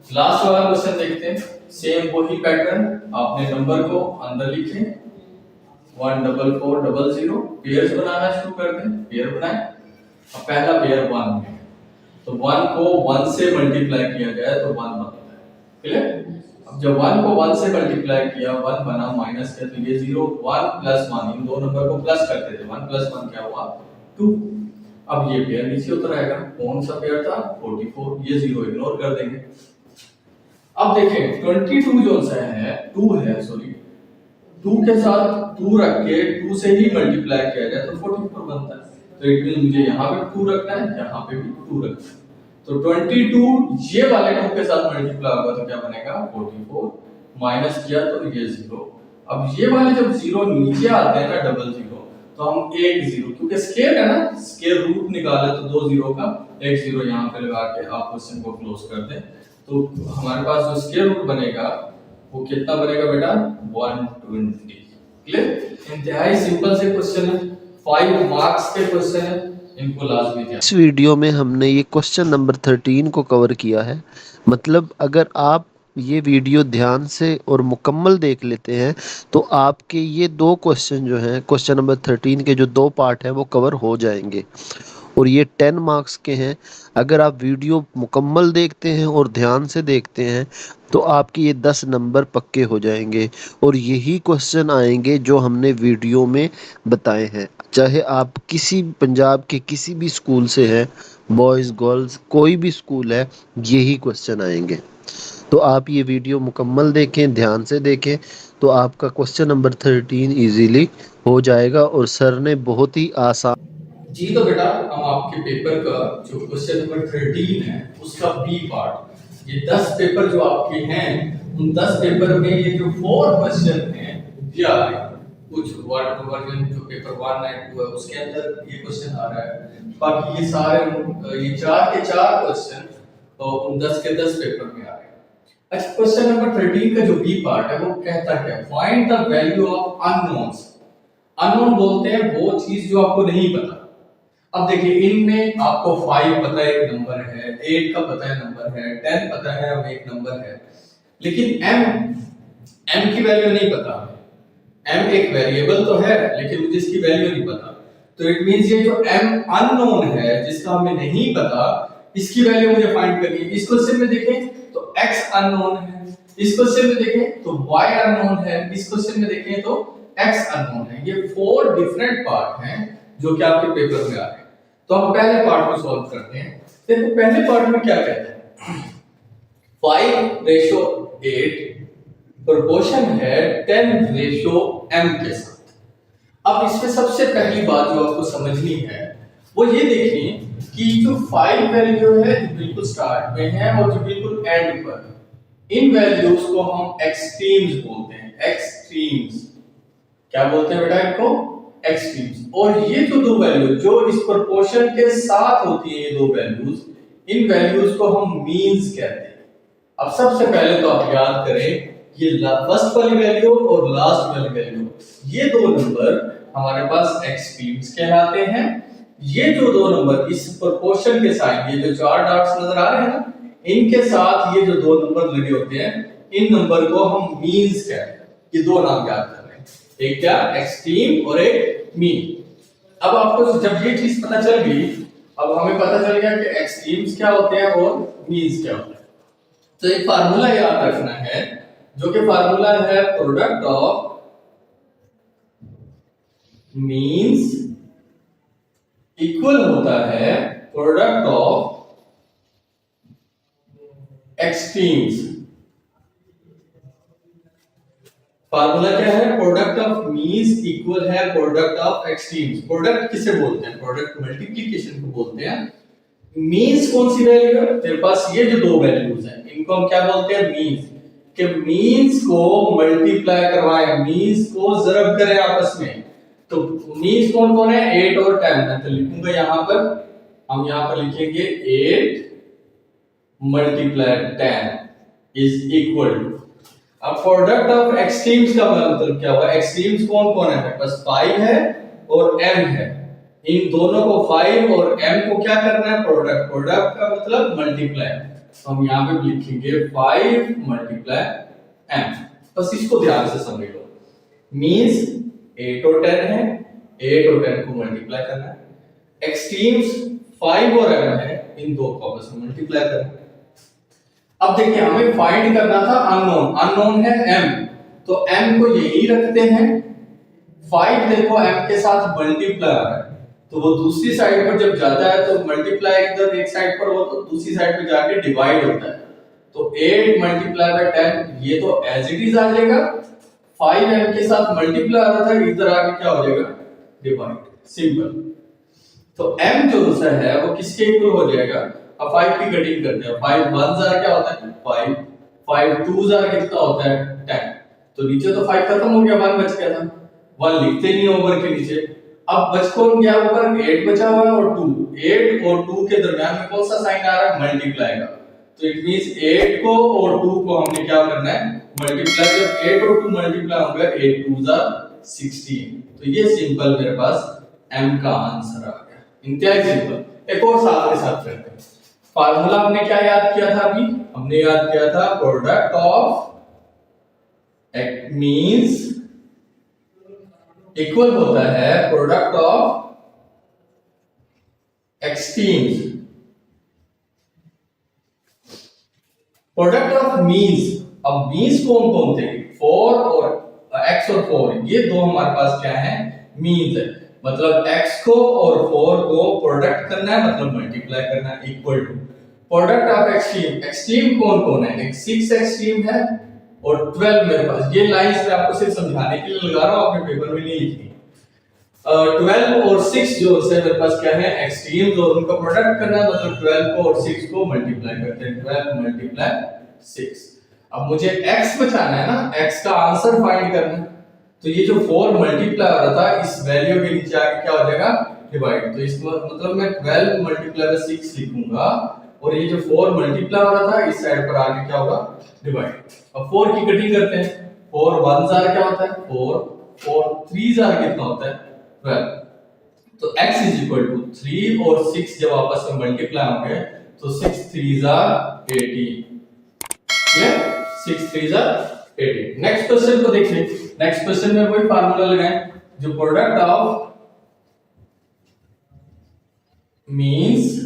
लास्ट वाला क्वेश्चन देखते हैं, सेम वही पैटर्न, आपने नंबर को अंदर लिखे 14400, पेयर्स बनाना शुरू कर दें, पेयर बनाए। अब पहला पेयर 1 है, तो 1 को 1 से मल्टीप्लाई किया जाए तो 1 बनता है, क्लियर। अब जब 1 को 1 से मल्टीप्लाई किया 1 बना, माइनस किया तो ये 0, 1 प्लस 1, इन दो नंबर को प्लस करते थे, 1 प्लस 1 क्या हुआ 2। अब ये पेयर नीचे उतर आएगा, कौन सा पेयर था 44, ये 0 इग्नोर कर देंगे। अब देखें 22 जो सा है 2 है, सॉरी 2 के साथ 2 रख के 2 से ही मल्टीप्लाई किया जाए तो 44 बनता है, तो इट मींस मुझे यहाँ पे 2 रखना है, यहाँ पे भी 2 रखना है, तो 22 ये वाले 2 के साथ मल्टीप्लाई होगा तो क्या बनेगा 44, माइनस किया तो ये 0। अब ये वाले जब 0 नीचे आते हैं ना डबल 0, तो हम एक 0, क्योंकि स्क्वायर है ना, स्क्वायर रूट निकाले तो 2 0 का, एक 0 यहाँ पे लगा के आप क्वेश्चन को क्लोज कर दें, तो हमारे पास जो स्क्वायर रूट बनेगा वो कितना बनेगा बेटा 120। क्लियर, इंतहाई सिंपल से क्वेश्चन है, 5 मार्क्स के क्वेश्चन है, इनको लाजमी ध्यान। इस वीडियो में हमने ये क्वेश्चन नंबर 13 को कवर किया है। मतलब अगर आप ये वीडियो ध्यान से और मुकम्मल देख लेते हैं तो आपके ये दो क्वेश्चन जो हैं, क्वेश्चन नंबर 13 के जो दो पार्ट हैं वो कवर हो जाएंगे और ये 10 मार्क्स के हैं। अगर आप वीडियो मुकम्मल देखते हैं और ध्यान से देखते हैं तो आपके ये 10 नंबर पक्के हो जाएंगे और यही क्वेश्चन आएंगे जो हमने वीडियो में बताए हैं। चाहे आप किसी पंजाब के किसी भी स्कूल से हैं, बॉयज़ गर्ल्स कोई भी स्कूल है, यही क्वेश्चन आएंगे। तो आप ये वीडियो मुकम्मल देखें, ध्यान से देखें, तो आपका क्वेश्चन नंबर 13 इजीली हो जाएगा और सर ने बहुत ही आसान। जी तो बेटा हम आपके पेपर का जो क्वेश्चन नंबर 13 है उसका बी पार्ट, ये 10 पेपर जो आपके हैं उन 10 पेपर में ये जो 4 क्वेश्चन हैं ये आ रहे हैं। कुछ वर्जन जो पेपर 192 है उसके अंदर ये क्वेश्चन आ रहा है, बाकी ये सारे ये 4 के 4 क्वेश्चन तो उन 10 के 10 पेपर में आ रहे हैं। अच्छा, क्वेश्चन नंबर 13 का जो बी पार्ट है वो कहता क्या, find the value of unknowns. Unknown बोलते हैं वो चीज जो आपको नहीं पता। अब देखिए इनमें आपको 5 पता है एक नंबर है, 8 का पता है नंबर है, 10 पता है अब एक नंबर है, लेकिन m की वैल्यू नहीं पता। m एक वेरिएबल तो है लेकिन मुझे इसकी वैल्यू नहीं पता, तो इट मींस ये जो m अननोन है जिसका हमें नहीं पता, इसकी वैल्यू मुझे फाइंड करनी है। इस क्वेश्चन में देखें तो x अननोन है, इस क्वेश्चन में देखें तो y अननोन है, इस क्वेश्चन में देखें तो x अननोन है। ये 4 डिफरेंट पार्ट हैं जो कि आपके पेपर में आ रहे हैं। तो हम पहले पार्ट को सॉल्व करते हैं। देखो पहले पार्ट में क्या कहते हैं, 5:8 प्रोपोर्शन है 10:m के साथ। अब इसमें सबसे पहली बात जो आपको समझनी है वो ये देखिए कि जो 5 वैल्यू है जो बिल्कुल स्टार्ट में है और जो बिल्कुल एंड पर, इन वैल्यूज को हम एक्सट्रीम्स बोलते हैं। एक्सट्रीम्स क्या बोलते हैं बेटा इनको, एक्सट्रीम्स। और ये जो दो वैल्यू जो इस प्रोपोर्शन के साथ होती है, ये दो वैल्यूज, इन वैल्यूज को हम मीन्स कहते हैं। अब सबसे पहले तो आप याद करें ये फर्स्ट वाली वैल्यू और लास्ट वाली वैल्यू, ये दो नंबर हमारे पास एक्सट्रीम्स कहलाते हैं। ये जो दो नंबर इस प्रोपोर्शन के साथ, ये जो 4 डॉट्स नजर आ रहे हैं ना, इनके साथ ये जो दो नंबर लगे होते हैं, इन नंबर को हम मीन्स कहते हैं। ये दो नाम याद कर, एक क्या एक्सट्रीम और एक मीन। अब आपको जब ये चीज पता चल गई, अब हमें पता चल गया कि एक्सट्रीम्स क्या होते हैं और मीन्स क्या होते हैं। तो एक फार्मूला याद रखना है, जो कि फार्मूला है प्रोडक्ट ऑफ मीन्स इक्वल होता है प्रोडक्ट ऑफ एक्सट्रीम्स। फार्मूला क्या है? प्रोडक्ट ऑफ मीन्स इक्वल है प्रोडक्ट ऑफ एक्सट्रीम्स। प्रोडक्ट किसे बोलते हैं? प्रोडक्ट मल्टीप्लिकेशन को बोलते हैं। मीन्स कौन सी वैल्यू है? तेरे पास ये जो दो वैल्यूज हैं, इनको हम क्या बोलते हैं? मीन्स। कि मीन्स को मल्टीप्लाई करवाए, मीन्स को ज़रब करें आपस में। तो मीन्स कौन कौन है? 8 और 10। मैं तो लिखूंगा यहां पर, हम यहां पर लिखेंगे 8 मल्टीप्लाई 10 इज इक्वल टू। अब प्रोडक्ट ऑफ एक्सट्रीम्स का मतलब क्या हुआ? एक्सट्रीम्स कौन कौन है? बस 5 है और m है। इन दोनों को 5 और m को क्या करना है? प्रोडक्ट। प्रोडक्ट का मतलब मल्टीप्लाई। तो हम यहाँ पे लिखेंगे 5 मल्टीप्लाई m। बस इसको ध्यान से समझ लो। मींस 8 और 10 है, 8 और 10 को मल्टीप्लाई करना है। एक्सट्रीम्स 5 और m है, इन दो को आपस में मल्टीप्लाई करना है। अब देखिए, हमें फाइंड करना था अननोन। अननोन है m, तो m को यही रखते हैं। 5 देखो m के साथ मल्टीप्लाई आ रहा है, तो वो दूसरी साइड पर जब जाता है तो मल्टीप्लाई इधर एक साइड पर हो तो दूसरी साइड पे जाके डिवाइड होता है। तो 8 मल्टीप्लाई बाय 10 ये तो एज इट इज आ जाएगा। 5m के साथ मल्टीप्लाई आ रहा था, इधर आके क्या हो जाएगा? डिवाइड। सिंपल। तो m जो सा है वो किसके इक्वल हो जाएगा? अब 5 की कटिंग करते हैं। 5 1 जार क्या होता है? 5। 5 2 जार कितना होता है? 10। तो नीचे तो 5 खत्म हो गया, 1 बच गया था। 1 लिखते नहीं ऊपर के नीचे। अब बच कौन गया ऊपर? 8 बचा हुआ है और 2। 8 और 2 के दरमियान में कौन सा साइन आ रहा है? मल्टीप्लाई का। तो इट मींस 8 को और 2 को हमने क्या करना है? मल्टीप्लाई। जब 8 और 2 मल्टीप्लाई होंगे, 8 2 जार 16। तो ये सिंपल मेरे पास m का आंसर आ गया। इंतहाई सिंपल। एक और साथ के साथ करते हैं। फार्मूला हमने क्या याद किया था? अभी हमने याद किया था प्रोडक्ट ऑफ मींस इक्वल होता है product of extremes. Product of means. अब मींस कौन कौन थे? 4 और x और 4, ये दो हमारे पास क्या है? मींस है। मतलब x को और 4 को प्रोडक्ट करना है, मतलब मल्टीप्लाई करना है, equal to product of extreme. Extreme कौन कौन है? एक 6 एक्सट्रीम है और 12 मेरे पास। ये लाइंस मैं आपको सिर्फ समझाने के लिए लगा रहा हूं, अपने पेपर में नहीं लिखनी। 12 और 6 जो है मेरे पास क्या है? एक्सट्रीम्स, और उनका प्रोडक्ट करना है, मतलब 12 को और 6 को मल्टीप्लाई करते हैं। 12 मल्टीप्लाई 6। अब मुझे x बचाना है ना, x का आंसर फाइंड करना है। तो ये जो 4 मल्टीप्लाई हो रहा था, इस वैल्यू के नीचे आके क्या हो जाएगा? डिवाइड। तो इसका मतलब मैं 12 मल्टीप्लाई बाय 6 लिखूंगा, और ये जो 4 मल्टीप्लाई हो रहा था, इस साइड पर आके क्या होगा? डिवाइड। अब 4 की कटिंग करते हैं। 4 1 जार क्या होता है? 4। 4 3 जार कितना होता है? 12। तो x इज इक्वल टू 3 और 6 जब आपस में मल्टीप्लाई होंगे तो 6 3 जार 18। ये 6 3 जार 18। नेक्स्ट क्वेश्चन को देखिए। नेक्स्ट क्वेश्चन में वही फार्मूला लगाएं, जो प्रोडक्ट ऑफ मींस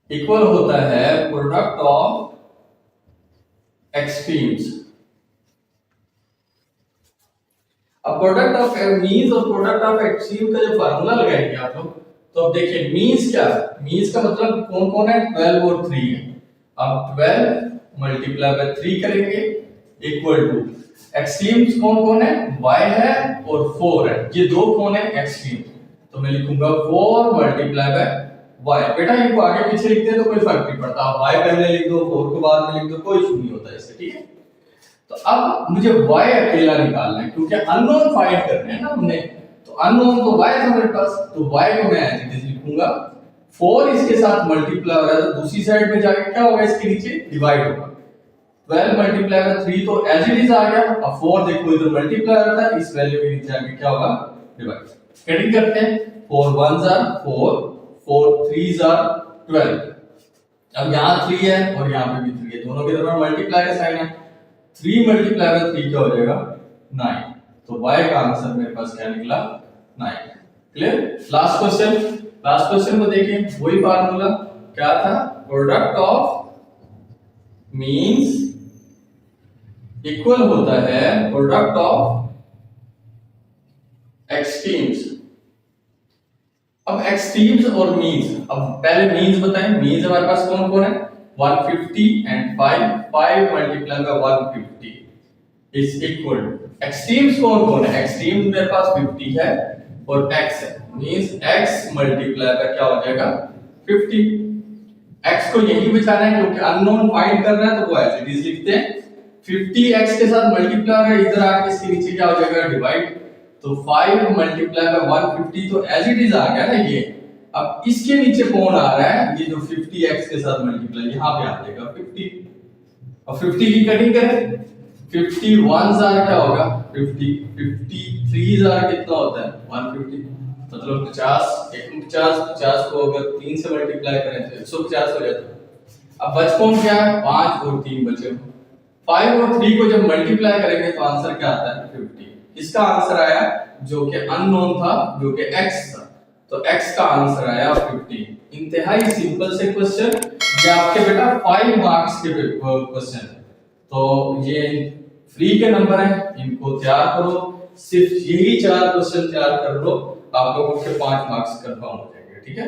इक्वल होता है प्रोडक्ट ऑफ एक्सट्रीम्स। अब प्रोडक्ट ऑफ मींस और प्रोडक्ट ऑफ एक्सट्रीम का जो फार्मूला लगाएंगे आप लोग, तो अब देखिए मींस क्या है? मींस का मतलब कौन कौन है? 12 और 3 है। अब 12 मल्टीप्लाई बाय 3 करेंगे, इक्वल टू एक्सट्रीम्स कौन कौन है? y है और 4 है। ये दो कौन है? एक्सट्रीम। तो मैं लिखूंगा 4 मल्टीप्लाई बाय y। बेटा इनको आगे पीछे लिखते हैं तो कोई फर्क नहीं पड़ता, आप y पहले लिख दो, 4 को बाद में लिख दो, कोई इशू नहीं होता इससे, ठीक है। तो अब मुझे y अकेला निकालना है, क्योंकि अननोन फाइंड करने हैं ना हमने। तो अननोन तो y था मेरे पास, तो y को मैं एज इट इज लिखूंगा। 4 इसके साथ मल्टीप्लाई हो रहा है, तो दूसरी साइड में जाके क्या होगा? इसके नीचे डिवाइड होगा। 12 मल्टीप्लाई बाय 3 तो एज इट इज आ गया। अब 4 देखो इधर मल्टीप्लाई होता है, इस वैल्यू के नीचे आके क्या होगा? डिवाइड। कटिंग करते हैं। 4 1 जार 4, 4 3 जार 12। अब यहाँ 3 है और यहाँ पे भी 3 है, दोनों के दरमियान मल्टीप्लाई का साइन है। 3 मल्टीप्लाई बाय 3 क्या हो जाएगा? 9। तो y का आंसर मेरे पास क्या निकला? 9। क्लियर। लास्ट क्वेश्चन को देखिए, वही फार्मूला क्या था, प्रोडक्ट ऑफ मीन्स इक्वल होता है प्रोडक्ट ऑफ एक्सट्रीम्स। अब एक्सट्रीम्स और मीन्स, अब पहले मीन्स बताएं। मीन्स हमारे पास कौन कौन है, 150 and 5 multiply by 150 is equal to, extremes कौन कौन है, एक्सट्रीम मेरे पास 50 है और x है, मींस x मल्टीप्लाई का क्या हो जाएगा 50। x को यही बचाना है क्योंकि अननोन फाइंड कर रहा है, तो वो ऐसे इट इज लिखते हैं 50 x के साथ मल्टीप्लाई है, इधर आके इसके नीचे क्या हो जाएगा डिवाइड, तो 5 मल्टीप्लाई बाय 150 तो एज इट इज आ गया ना ये। अब इसके नीचे कौन आ रहा है, ये जो 50x के साथ मल्टीप्लाई यहां पे आ जाएगा 50। अब 50 की कटिंग करें, 51 जार क्या होगा 50, 53 जार कितना होता है 150, मतलब 50, 150, 50 को अगर 3 से मल्टीप्लाई करें तो 150 हो जाता है। अब बच कौन क्या है, 5 और 3 बचे, 5 और 3 को जब मल्टीप्लाई करेंगे तो आंसर क्या आता है 50। इसका आंसर आया जो कि अननोन था, जो कि x था, तो x का आंसर आया 50। इंतहाई सिंपल से क्वेश्चन, ये आपके बेटा 5 मार्क्स के क्वेश्चन, तो ये फ्री के नंबर हैं, इनको तैयार करो, सिर्फ यही 4 क्वेश्चन तैयार कर लो, आप लोगों के 5 मार्क्स कंफर्म हो जाएंगे, ठीक है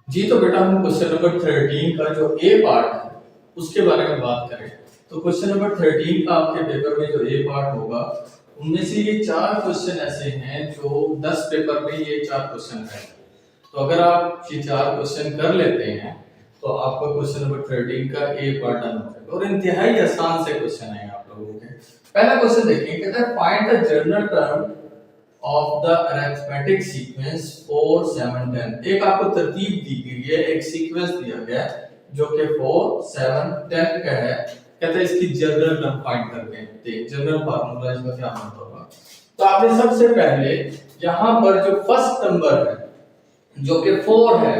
जी। तो बेटा हम क्वेश्चन नंबर 13 का जो ए पार्ट है उसके बारे में बात करें, तो क्वेश्चन नंबर 13 का आपके पेपर में जो ए पार्ट होगा, उनमें से ये 4 क्वेश्चन ऐसे हैं जो 10 पेपर में ये 4 क्वेश्चन है, तो अगर आप ये 4 क्वेश्चन कर लेते हैं तो आपका क्वेश्चन नंबर 13 का ए पार्ट डन हो जाएगा, और इंतहाई आसान से क्वेश्चन है आप लोगों के। पहला क्वेश्चन देखिए, कहता है find the general term of the arithmetic sequence 4 7 10। एक आपको तरतीब दी गई है, एक सीक्वेंस दिया गया है जो कि 4 7 10 का है, कहता है इसकी जनरल टर्म फाइंड करके देखिए, जनरल फार्मूला इसका क्या होगा। तो आपने सबसे पहले यहां पर जो फर्स्ट नंबर है जो कि 4 है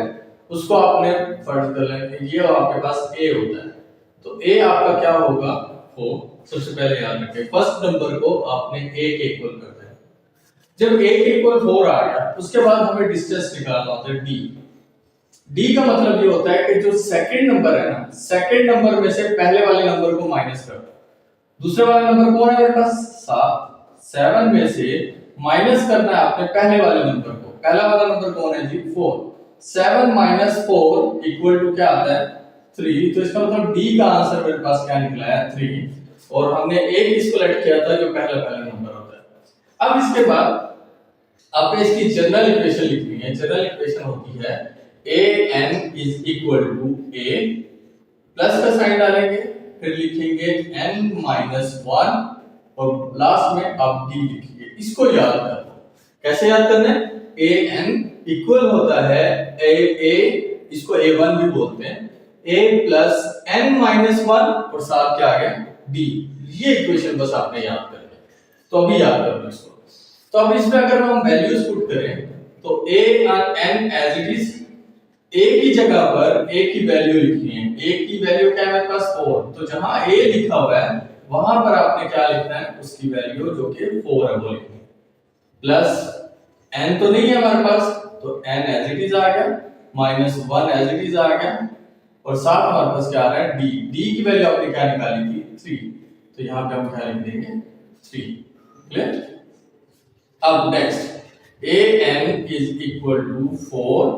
उसको आपने फर्ज कर लेंगे, ये आपके पास a होता है, तो a आपका क्या होगा 4। सबसे पहले याद रखें फर्स्ट नंबर को आपने a के इक्वल कर देना, जब a के इक्वल 4 आ गया उसके बाद हमें डिस्टेंस निकालना होता है d का मतलब ये होता है कि जो सेकंड नंबर है ना, सेकंड नंबर में से पहले वाले नंबर को माइनस कर दो। दूसरे वाले नंबर कौन है मेरे पास 7 में से माइनस करना है आपने पहले वाले नंबर को, पहला वाला नंबर कौन है जी 4, 7 माइनस 4 इक्वल टू क्या आता है 3, तो इसका मतलब d का आंसर मेरे पास क्या निकला है 3, और हमने एक इसको लेट किया था जो पहला नंबर होता है। अब इसके बाद आपने इसकी जनरल इक्वेशन लिखनी है, जनरल इक्वेशन होती है an is equal to a, plus का साइन डालेंगे, फिर लिखेंगे n minus 1 और लास्ट में आप d लिखिए। इसको याद करना, कैसे याद करना है, an इक्वल होता है a, इसको a1 भी बोलते हैं, a प्लस n माइनस 1 और साथ क्या आ गया d। ये इक्वेशन बस आपने याद करनी है, तो अभी याद कर लो इसको। तो अब इसमें अगर हम वैल्यूज पुट करें तो a और n as it is, a की जगह पर a की वैल्यू लिखनी है, a की वैल्यू क्या है मेरे पास 4, तो जहां a लिखा हुआ है वहां पर आपने क्या लिखना है उसकी वैल्यू जो कि 4 है वो लिखनी है, प्लस n तो नहीं है हमारे पास तो n एज इट इज आ गया, माइनस 1 एज इट इज आ गया, और साथ हमारे पास क्या आ रहा है d की वैल्यू आपने क्या निकाली थी 3, तो यहां पे हम क्या लिख देंगे 3। क्लियर। अब next an is equal to 4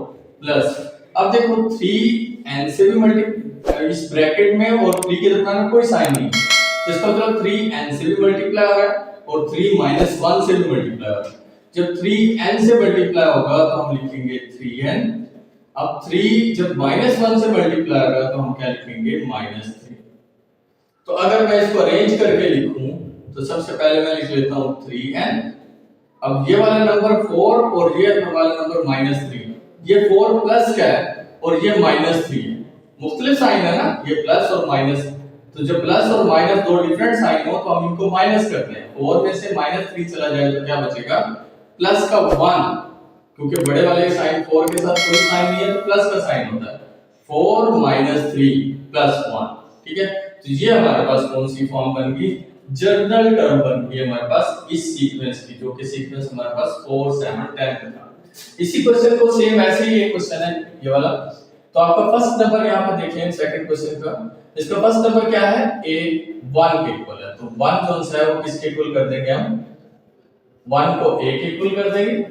plus, अब देखो 3n से भी मल्टीप्लाई, इस ब्रैकेट में और 3 के दरमियान कोई साइन नहीं, तो इसका मतलब 3n से भी मल्टीप्लाई हो रहा है और 3 माइनस 1 से भी मल्टीप्लाई हो रहा है। जब 3n से मल्टीप्लाई होगा तो हम लिखेंगे 3n, अब 3 जब माइनस 1 से मल्टीप्लाई होगा तो हम क्या लिखेंगे माइनस 3। तो अगर मैं इसको अरेंज करके लिखूं तो सबसे पहले मैं लिख लेता हूं 3n, अब ये वाला नंबर 4 और ये वाला नंबर माइनस 3, ये 4 प्लस क्या है और ये माइनस 3 है, मुख्तलिफ साइन है ना, ये प्लस और माइनस, तो जब प्लस और माइनस दो डिफरेंट साइन हो तो हम इनको माइनस करते हैं, 4 में से माइनस 3 चला जाए तो क्या बचेगा प्लस का 1, क्योंकि बड़े वाले साइन 4 के साथ कोई साइन नहीं है तो प्लस का साइन होता है, 4 माइनस 3 प्लस 1, ठीक है। तो ये हमारे पास कौन सी फॉर्म बन गई, जर्नल टर्म बन गई हमारे पास इस सीक्वेंस की, जो कि सीक्वेंस हमारे पास 4 7 10 में था। इसी क्वेश्चन को सेम ऐसे ही एक क्वेश्चन है ये वाला। तो आपका फर्स्ट नंबर यहाँ पर देखें सेकंड क्वेश्चन का, इसका फर्स्ट नंबर क्या है, a 1 के इक्वल है। तो 1 जो सा है वो किसके इक्वल कर देंगे हम, 1 को a के इक्वल कर देंगे।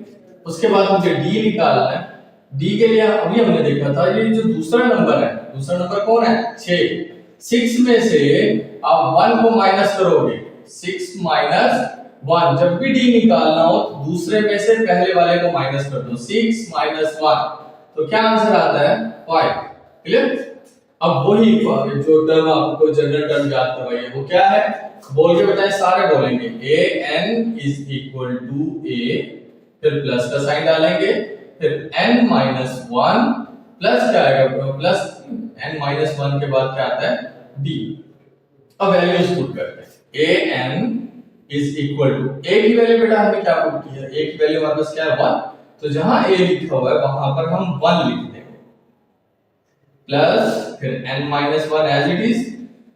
उसके बाद मुझे d निकालना है। d के लिए अभी हमने देखा था ये जो दूसरा नंबर है, दूसरा नंबर कौन है, 6। 6 में से आप 1 को माइनस करोगे, 6 माइनस 1, जब भी d निकालना हो तो दूसरे में से पहले वाले को माइनस कर दो, 6 माइनस 1, तो क्या आंसर आता है 5। क्लियर। अब वही जो टर्म आपको जनरल टर्म याद करवाई है वो क्या है, बोल के बताएं, सारे बोलेंगे a n is equal to a, फिर प्लस का साइन डालेंगे, फिर n माइनस 1 प्लस क्या आएगा, प्लस n माइनस 1 के बाद क्या आता है d। अब वैल्यूज पुट करते हैं, a n is equal to, a की वैल्यू बेटा हमने क्या पुट की है, a की वैल्यू हमारे पास क्या है 1, तो जहां a लिखा हुआ है वहां पर हम 1 लिख देंगे, प्लस फिर n minus 1 as it is,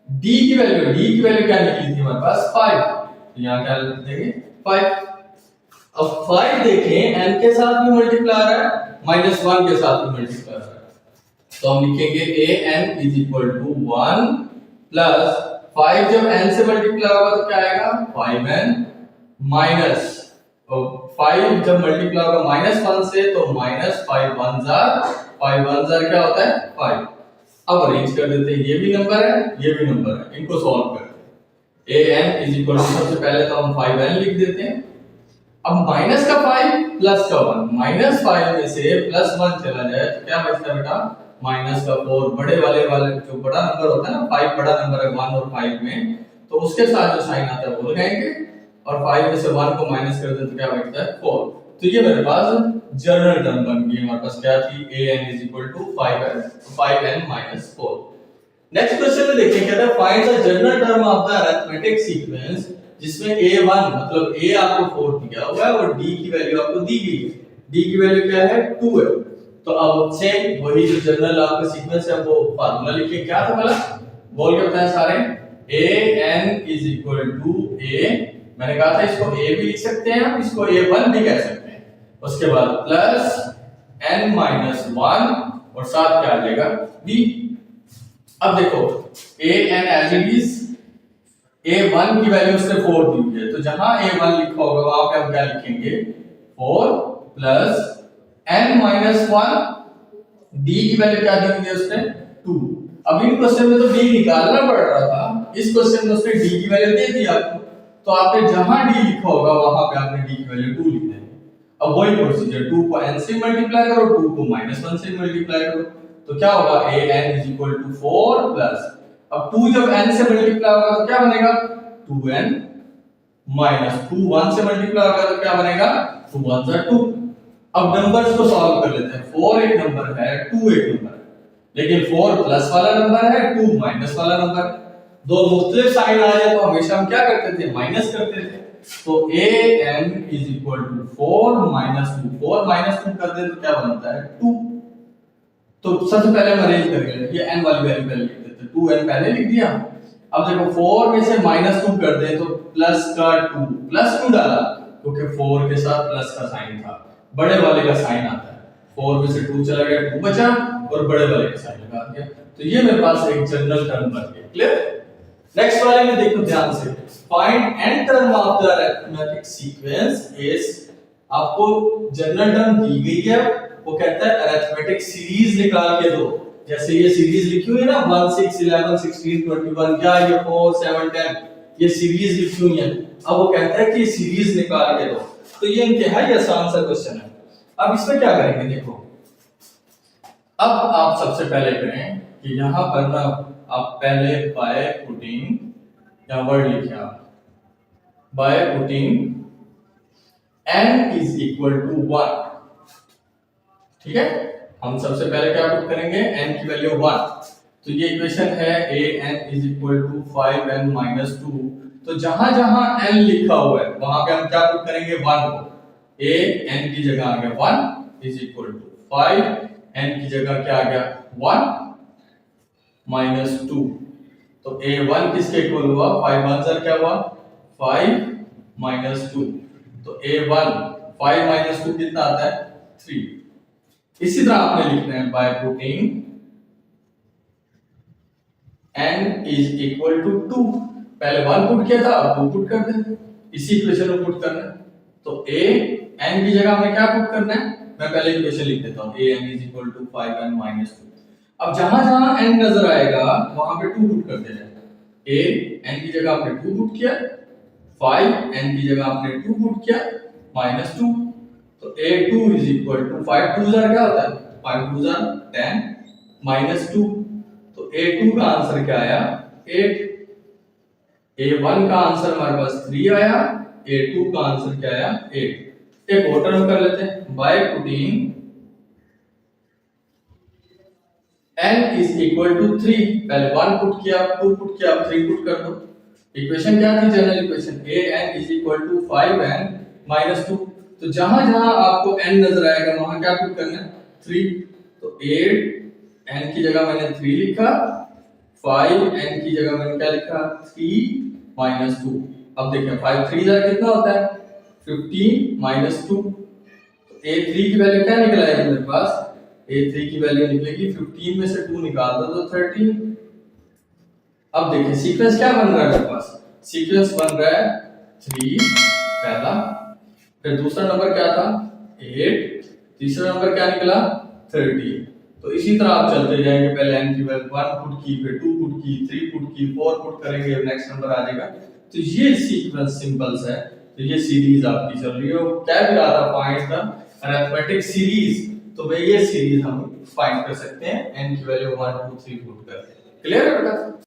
d की वैल्यू क्या निकली थी हमारे पास 5, तो यहां क्या लिख देंगे 5। अब 5 देखें n के साथ भी मल्टीप्लाई आ रहा है, माइनस 1 के साथ भी मल्टीप्लाई आ रहा है, तो हम लिखेंगे a n is equal to 1 plus 5, जब n से मल्टीप्लाई होगा तो क्या आएगा 5n माइनस, और 5 जब मल्टीप्लाई होगा माइनस 1 से तो माइनस 5 1 जार, 5 1 जार क्या होता है 5। अब अरेंज कर देते हैं, ये भी नंबर है ये भी नंबर है, इनको सॉल्व करते हैं। an इज इक्वल टू, सबसे पहले तो हम 5n लिख देते हैं। अब माइनस का 5 प्लस का 1, माइनस 5 में से प्लस 1 चला जाए तो क्या बचता है बेटा माइनस का 4। बड़े वाले जो बड़ा नंबर होता है ना, 5 बड़ा नंबर है 1 और 5 में, तो उसके साथ जो साइन आता है वो लगाएंगे, और 5 में से 1 को माइनस कर दें तो क्या बचता है 4। तो ये मेरे पास जनरल टर्म बन गई, हमारे पास क्या थी an is equal to 5n minus 4। Next question में देखिए, कहता है find the general term of the arithmetic sequence जिसमें a1 मतलब a आपको 4 दिया हुआ है और d की वैल्यू आपको दी गई है, d की वैल्यू क्या है 2 है। तो अब सेम वही जो जनरल आपका सीक्वेंस है वो फार्मूला लिखिए, क्या था वाला, बोल के बताएं सारे, an is equal to a, मैंने कहा था इसको a भी लिख सकते हैं हम, इसको a1 भी कह सकते हैं, उसके बाद प्लस n माइनस 1 और साथ क्या आ जाएगा b। अब देखो an as it is, a1 की वैल्यू उसने 4 दी हुई है, तो जहां a1 लिखा होगा वहां पे हम क्या लिखेंगे 4 प्लस n माइनस 1, d की वैल्यू क्या दी हुई है उसने 2। अब इन क्वेश्चन में तो d निकालना पड़ रहा था, इस क्वेश्चन में उसने d की वैल्यू दे दी आपको, तो आपने जहां d लिखा होगा वहां पे आपने d की वैल्यू 2 लिख देनी। अब वही प्रोसीजर, 2 को n से मल्टीप्लाई करो, 2 को माइनस 1 से मल्टीप्लाई करो, तो क्या होगा an is equal to 4 plus, अब 2 जब n से मल्टीप्लाई होगा तो क्या बनेगा 2n माइनस 2 1 से मल्टीप्लाई होगा तो क्या बनेगा 2 1 जा 2। अब नंबर्स को सॉल्व कर लेते हैं, 4 एक नंबर है 2 एक नंबर है, लेकिन 4 प्लस वाला नंबर है 2 माइनस वाला नंबर है, दो मुख्तलिफ साइन आ जाए तो हमेशा हम क्या करते थे माइनस करते थे। तो an is equal to 4 minus 2, 4 minus 2 कर दे तो क्या बनता है 2। तो सबसे पहले हम अरेंज करके ये n वाली वैल्यू पहले लिख देते हैं, 2n पहले लिख दिया। अब देखो 4 में से माइनस 2 कर दे तो प्लस का 2, प्लस क्यों डाला क्योंकि 4 के साथ प्लस का साइन था, बड़े वाले का साइन आता है, 4 में से 2 चला गया 2 बचा और बड़े वाले का साइन लगा दिया, तो ये मेरे पास एक जनरल टर्म बन गया। क्लियर। नेक्स्ट वाले में देखो ध्यान से, find n term of the arithmetic sequence is, आपको जनरल टर्म दी गई है, वो कहता है अरिथमेटिक सीरीज निकाल के दो, जैसे ये सीरीज लिखी हुई है ना 1 6 11 16 21, क्या ये 4 7 10, ये सीरीज लिखी हुई है। अब वो कहता है कि सीरीज निकाल के दो, तो ये इंतहाई आसान सा क्वेश्चन है। अब इसमें क्या करेंगे देखो, अब आप सबसे पहले करें कि यहां पर ना आप पहले बाय पुटिंग, या वर्ड लिखिए आप, by putting n is equal to 1, ठीक है। हम सबसे पहले क्या पुट करेंगे n की वैल्यू 1, तो ये इक्वेशन है an is equal to 5n minus 2, तो जहां जहां n लिखा हुआ है वहां पे हम क्या पुट करेंगे 1 को, a n की जगह आ गया 1 इज इक्वल टू 5, n की जगह क्या आ गया 1 माइनस 2, तो A1 किसके इक्वल हुआ, 5 वन ज़र क्या हुआ 5 माइनस 2। तो A1 5 माइनस 2 कितना आता है 3। इसी तरह आपने लिखना है by putting n is equal to 2। पहले 1 पुट किया था, अब 2 पुट कर दें, इसी इक्वेशन में पुट करना है। तो a n की जगह हमें क्या पुट करना है, मैं पहले इक्वेशन लिख देता हूं, a n is equal to 5n minus 2। अब जहां जहां n नजर आएगा वहां पे 2 पुट कर देना है। a n की जगह आपने 2 पुट किया, 5 n की जगह आपने 2 पुट किया, माइनस 2। तो a2 is equal to 5 2 jar क्या होता है 5 2 जार 10 माइनस 2। तो A2 का आंसर क्या आया 8। A1 का आंसर हमारे पास 3 आया, A2 का आंसर क्या आया 8। एक और टर्म कर लेते हैं, by putting n is equal to 3। पहले 1 पुट किया, 2 पुट किया, अब 3 पुट कर दो। इक्वेशन क्या थी, general equation an is equal to 5n minus 2। तो जहां जहां आपको n नजर आएगा वहां क्या पुट करना है 3। तो 8 n की जगह मैंने 3 लिखा, 5 n की जगह मैंने क्या लिखा 3 माइनस 2। अब देखें 5 3 जार कितना होता है 15 माइनस 2। तो a3 की वैल्यू क्या निकल आएगी मेरे पास, a3 की वैल्यू निकलेगी 15 में से 2 निकाल दो तो 13। अब देखें सीक्वेंस क्या बन रहा है मेरे पास, सीक्वेंस बन रहा है 3 पहला, फिर दूसरा नंबर क्या था 8, तीसरा नंबर क्या निकला 13। तो इसी तरह आप चलते जाएंगे, पहले n की वैल्यू 1 पुट की, फिर 2 पुट की, 3 पुट की, 4 पुट करेंगे, नेक्स्ट नंबर आ जाएगा। तो ये सीक्वेंस सिंपल्स है। तो ये सीरीज आपकी चल रही है, और क्या भी रहा था फाइंड द अरिथमेटिक सीरीज, तो भाई ये सीरीज हम फाइंड कर सकते हैं n की वैल्यू 1 2 3 पुट करके। क्लियर है बेटा।